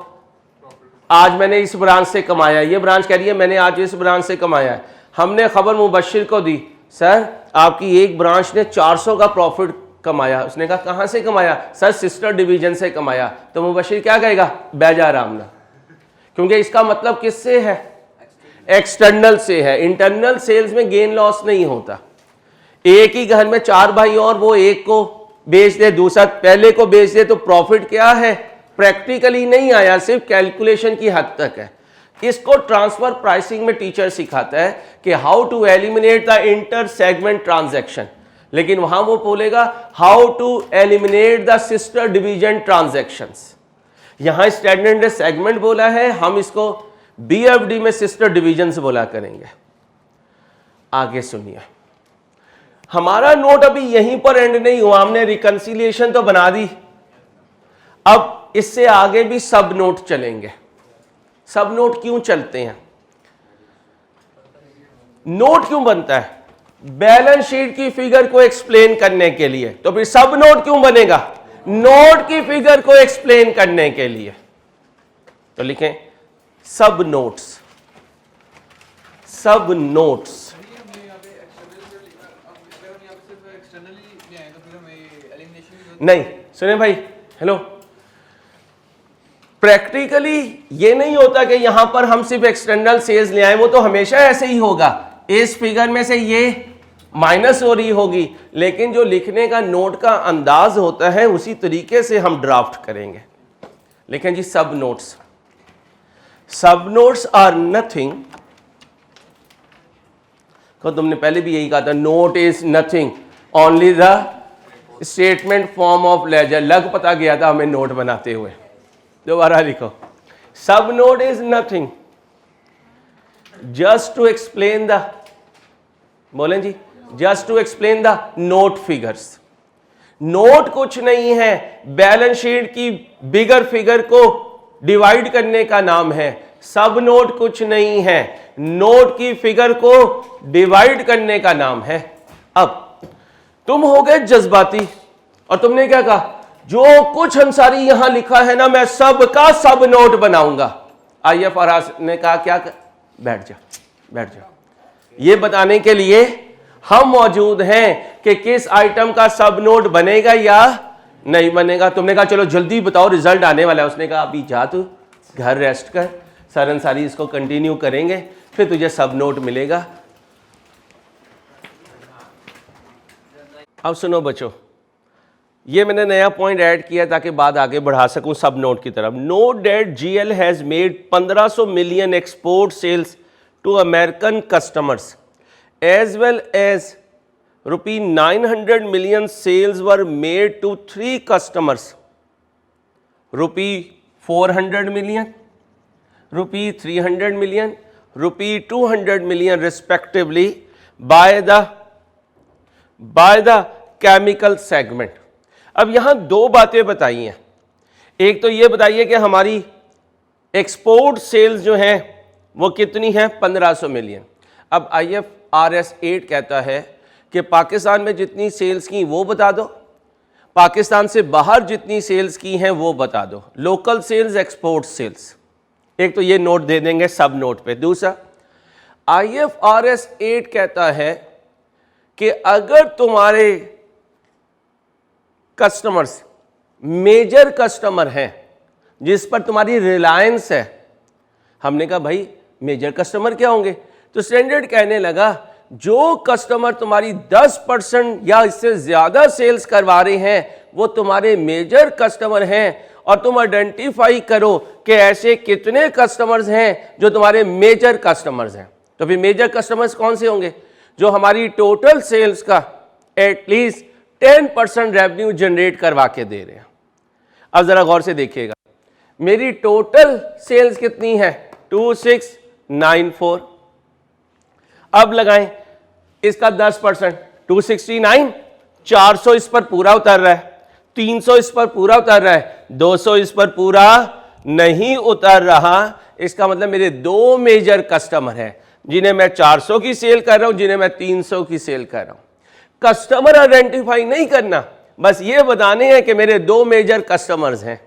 आज मैंने इस ब्रांच से कमाया, ये ब्रांच कह रही है मैंने आज इस ब्रांच से कमाया है। हमने खबर मुबशिर को दी, सर आपकी एक ब्रांच ने 400 का प्रॉफिट कमाया। उसने कहा कहाँ से कमाया? सर सिस्टर डिवीजन से कमाया। तो मुबशिर क्या कहेगा? बैजा आरामना, क्योंकि इसका मतलब किससे है? एक्सटर्नल से है। इंटरनल सेल्स में गेन लॉस नहीं होता। एक ही घर में 4 भाई और वो एक को बेच दे, दूसरा पहले को बेच दे, तो प्रॉफिट क्या है? प्रैक्टिकली नहीं आया, सिर्फ कैलकुलेशन की हद तक है। इसको ट्रांसफर प्राइसिंग में टीचर सिखाता है कि how to eliminate the inter segment transaction, लेकिन वहां वो बोलेगा how to eliminate the sister division transactions. यहां स्टैंडर्ड सेगमेंट बोला है, हम इसको बीएफडी में सिस्टर डिवीजन से बोला करेंगे। आगे सुनिए, हमारा नोट अभी यहीं पर एंड नहीं हुआ, हमने रिकंसिलिएशन तो बना दी, अब इससे आगे भी सब नोट चलेंगे। सब नोट क्यों चलते हैं? नोट क्यों बनता है? बैलेंस शीट की फिगर को एक्सप्लेन करने के लिए। तो फिर सब नोट क्यों बनेगा? नोट की फिगर को एक्सप्लेन करने के लिए। तो लिखें सब नोट्स। सब नोट्स नहीं, सुने भाई, हेलो, प्रैक्टिकली ये नहीं होता कि यहां पर हम सिर्फ एक्सटर्नल सेल्स ले आए, वो तो हमेशा ऐसे ही होगा। इस फिगर में से ये माइनस हो रही होगी, लेकिन जो लिखने का नोट का अंदाज होता है उसी तरीके से हम ड्राफ्ट करेंगे। लेकिन जी सब नोट्स, सब नोट्स आर नथिंग, तो तुमने पहले भी यही कहा था, note is nothing only the statement form of ledger. लग पता गया था हमें नोट बनाते हुए। दोबारा लिखो, सब note is nothing just to explain the, बोलें जी, just to explain the note figures. Note कुछ नहीं है, बैलेंस शीट की बिगर फिगर को डिवाइड करने का नाम है। सब नोट कुछ नहीं है, नोट की फिगर को डिवाइड करने का नाम है। अब तुम हो गए जज्बाती और तुमने क्या कहा, जो कुछ अंसारी यहां लिखा है ना, मैं सब का सब नोट बनाऊंगा। IFRS ने कहा क्या बैठ जा, बैठ जा। ये बताने के लिए हम मौजूद हैं कि किस आइटम का सब नोट बनेगा या नहीं बनेगा। तुमने कहा चलो जल्दी बताओ, रिजल्ट आने वाला है। उसने कहा अभी जा तू घर रेस्ट कर, सर अंसारी इसको कंटिन्यू करेंगे, फिर तुझे सब नोट मिलेगा। अब सुनो बच्चों, ये मैंने नया पॉइंट ऐड किया ताकि बात आगे बढ़ा सकूं सब नोट की तरफ। Note that GL has made 1500 million export sales to American customers as well as ₹900 million sales were made to 3 customers, ₹400 million, ₹300 million, ₹200 million respectively by the chemical segment। अब यहां दो बातें बताई हैं। एक तो ये बताइए कि हमारी एक्सपोर्ट सेल्स जो हैं वो कितनी हैं? 1500 मिलियन। अब IFRS 8 कहता है कि पाकिस्तान में जितनी सेल्स की वो बता दो, पाकिस्तान से बाहर जितनी सेल्स की हैं वो बता दो। Local sales, export sales. एक तो ये नोट दे देंगे सब नोट पे। दूसरा, IFRS 8 कहता है कि अगर तुम्हारे कस्टमर्स मेजर कस्टमर हैं जिस पर तुम्हारी रिलायंस है, हमने कहा भाई मेजर कस्टमर क्या होंगे? तो स्टैंडर्ड कहने लगा जो कस्टमर तुम्हारी 10% या इससे ज्यादा सेल्स करवा रहे हैं वो तुम्हारे मेजर कस्टमर हैं, और तुम आइडेंटिफाई करो कि ऐसे कितने कस्टमर्स हैं जो तुम्हारे मेजर कस्टमर्स हैं। तो फिर मेजर कस्टमर्स कौन से होंगे? जो हमारी टोटल सेल्स का एटलीस्ट 10% रेवेन्यू जनरेट करवा के दे रहे हैं। अब जरा गौर से देखिएगा, मेरी टोटल सेल्स कितनी है 2694। अब लगाएं इसका 10%, 269, 400 इस पर पूरा उतर रहा है, 300 इस पर पूरा उतर रहा है, 200 इस पर पूरा नहीं उतर रहा। इसका मतलब मेरे दो मेजर कस्टमर हैं, जिन्हें मैं 400 की सेल कर रहा हूं, जिन्हें मैं 300 की सेल कर रहा हूं। कस्टमर आइडेंटिफाई नहीं करना, बस ये बताने हैं कि मेरे दो मेजर कस्टमर्स हैं।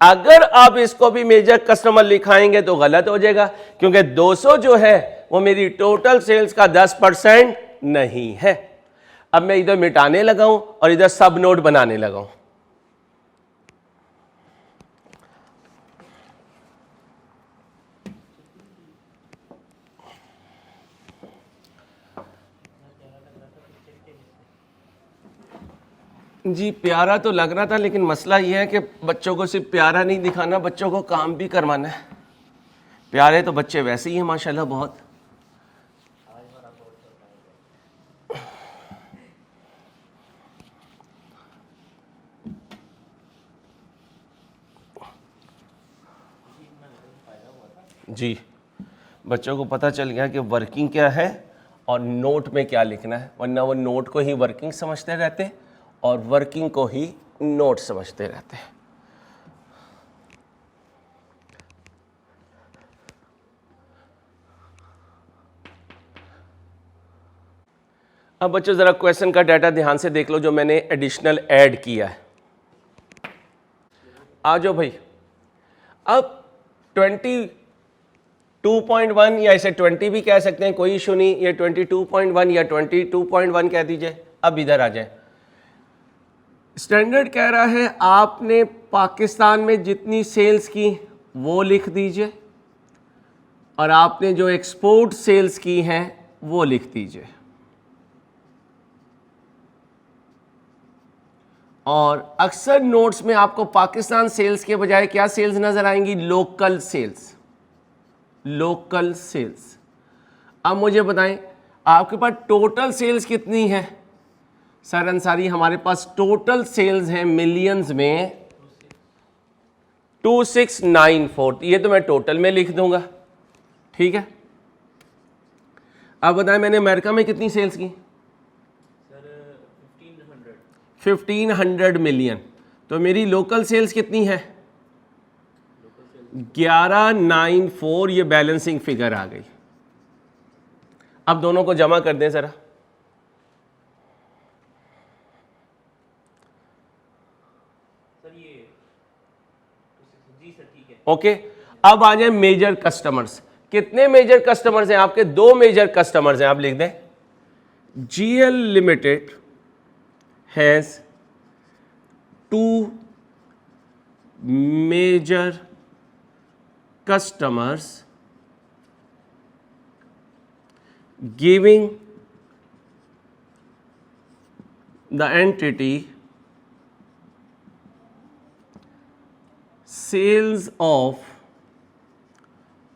अगर आप इसको भी मेजर कस्टमर लिखाएंगे तो गलत हो जाएगा, क्योंकि 200 जो है वो मेरी टोटल सेल्स का 10% नहीं है। अब मैं इधर मिटाने लगा हूं और इधर सब नोड बनाने लगा हूं। जी प्यारा तो लग रहा था, लेकिन मसला यह है कि बच्चों को सिर्फ प्यारा नहीं दिखाना, बच्चों को काम भी करवाना है। प्यारे तो बच्चे वैसे ही हैं माशाल्लाह बहुत। जी बच्चों को पता चल गया कि वर्किंग क्या है और नोट में क्या लिखना है, वरना वो नोट को ही वर्किंग समझते रहते और वर्किंग को ही नोट समझते रहते हैं। अब बच्चों ज़रा क्वेश्चन का डाटा ध्यान से देख लो जो मैंने एडिशनल ऐड किया है। आ जाओ भाई। अब 22.1 या इसे 20 भी कह सकते हैं, कोई इशू नहीं, ये 22.1 या 22.1 कह दीजिए। अब इधर आ जाए, स्टैंडर्ड कह रहा है आपने पाकिस्तान में जितनी सेल्स की वो लिख दीजिए और आपने जो एक्सपोर्ट सेल्स की हैं वो लिख दीजिए। और अक्सर नोट्स में आपको पाकिस्तान सेल्स के बजाय क्या सेल्स नजर आएंगी, लोकल सेल्स, लोकल सेल्स। अब मुझे बताएं आपके पास टोटल सेल्स कितनी है। सर अंसारी हमारे पास टोटल सेल्स हैं मिलियंस में 2694, ये तो मैं टोटल में लिख दूंगा, ठीक है। अब बताएं मैंने अमेरिका में कितनी सेल्स की, 1500 मिलियन। तो मेरी लोकल सेल्स कितनी है 1194, ये बैलेंसिंग फिगर आ गई। अब दोनों को जमा कर दें जरा। ओके अब आ जाए मेजर कस्टमर्स। कितने मेजर कस्टमर्स हैं आपके, दो मेजर कस्टमर्स हैं, आप लिख दें GL limited has 2 major customers giving the entity sales of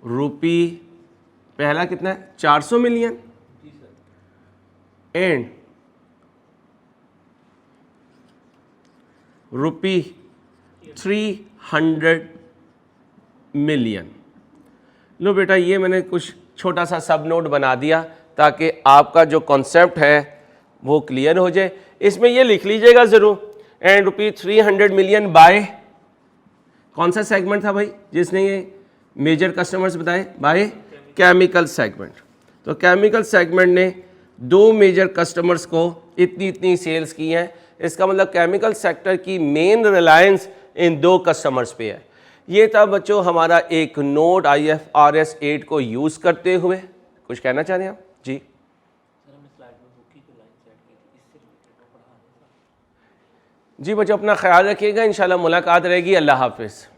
रुपी, पहला कितना है 400 मिलियन एंड रुपी 300 मिलियन। लो बेटा ये मैंने कुछ छोटा सा सब नोट बना दिया ताकि आपका जो कॉन्सेप्ट है वो क्लियर हो जाए। इसमें ये लिख लीजिएगा ज़रूर, एंड रुपी 300 मिलियन बाय, कौन सा सेगमेंट था भाई जिसने ये मेजर कस्टमर्स बताए, बाय केमिकल सेगमेंट। तो केमिकल सेगमेंट ने दो मेजर कस्टमर्स को इतनी इतनी सेल्स की हैं। इसका मतलब केमिकल सेक्टर की मेन रिलायंस इन दो कस्टमर्स पे है। ये था बच्चों हमारा एक नोट IFRS 8 को यूज़ करते हुए। कुछ कहना चाह रहे हैं आप जी? जी बच्चों अपना ख्याल रखिएगा, इंशाल्लाह मुलाकात रहेगी। अल्लाह हाफिज़।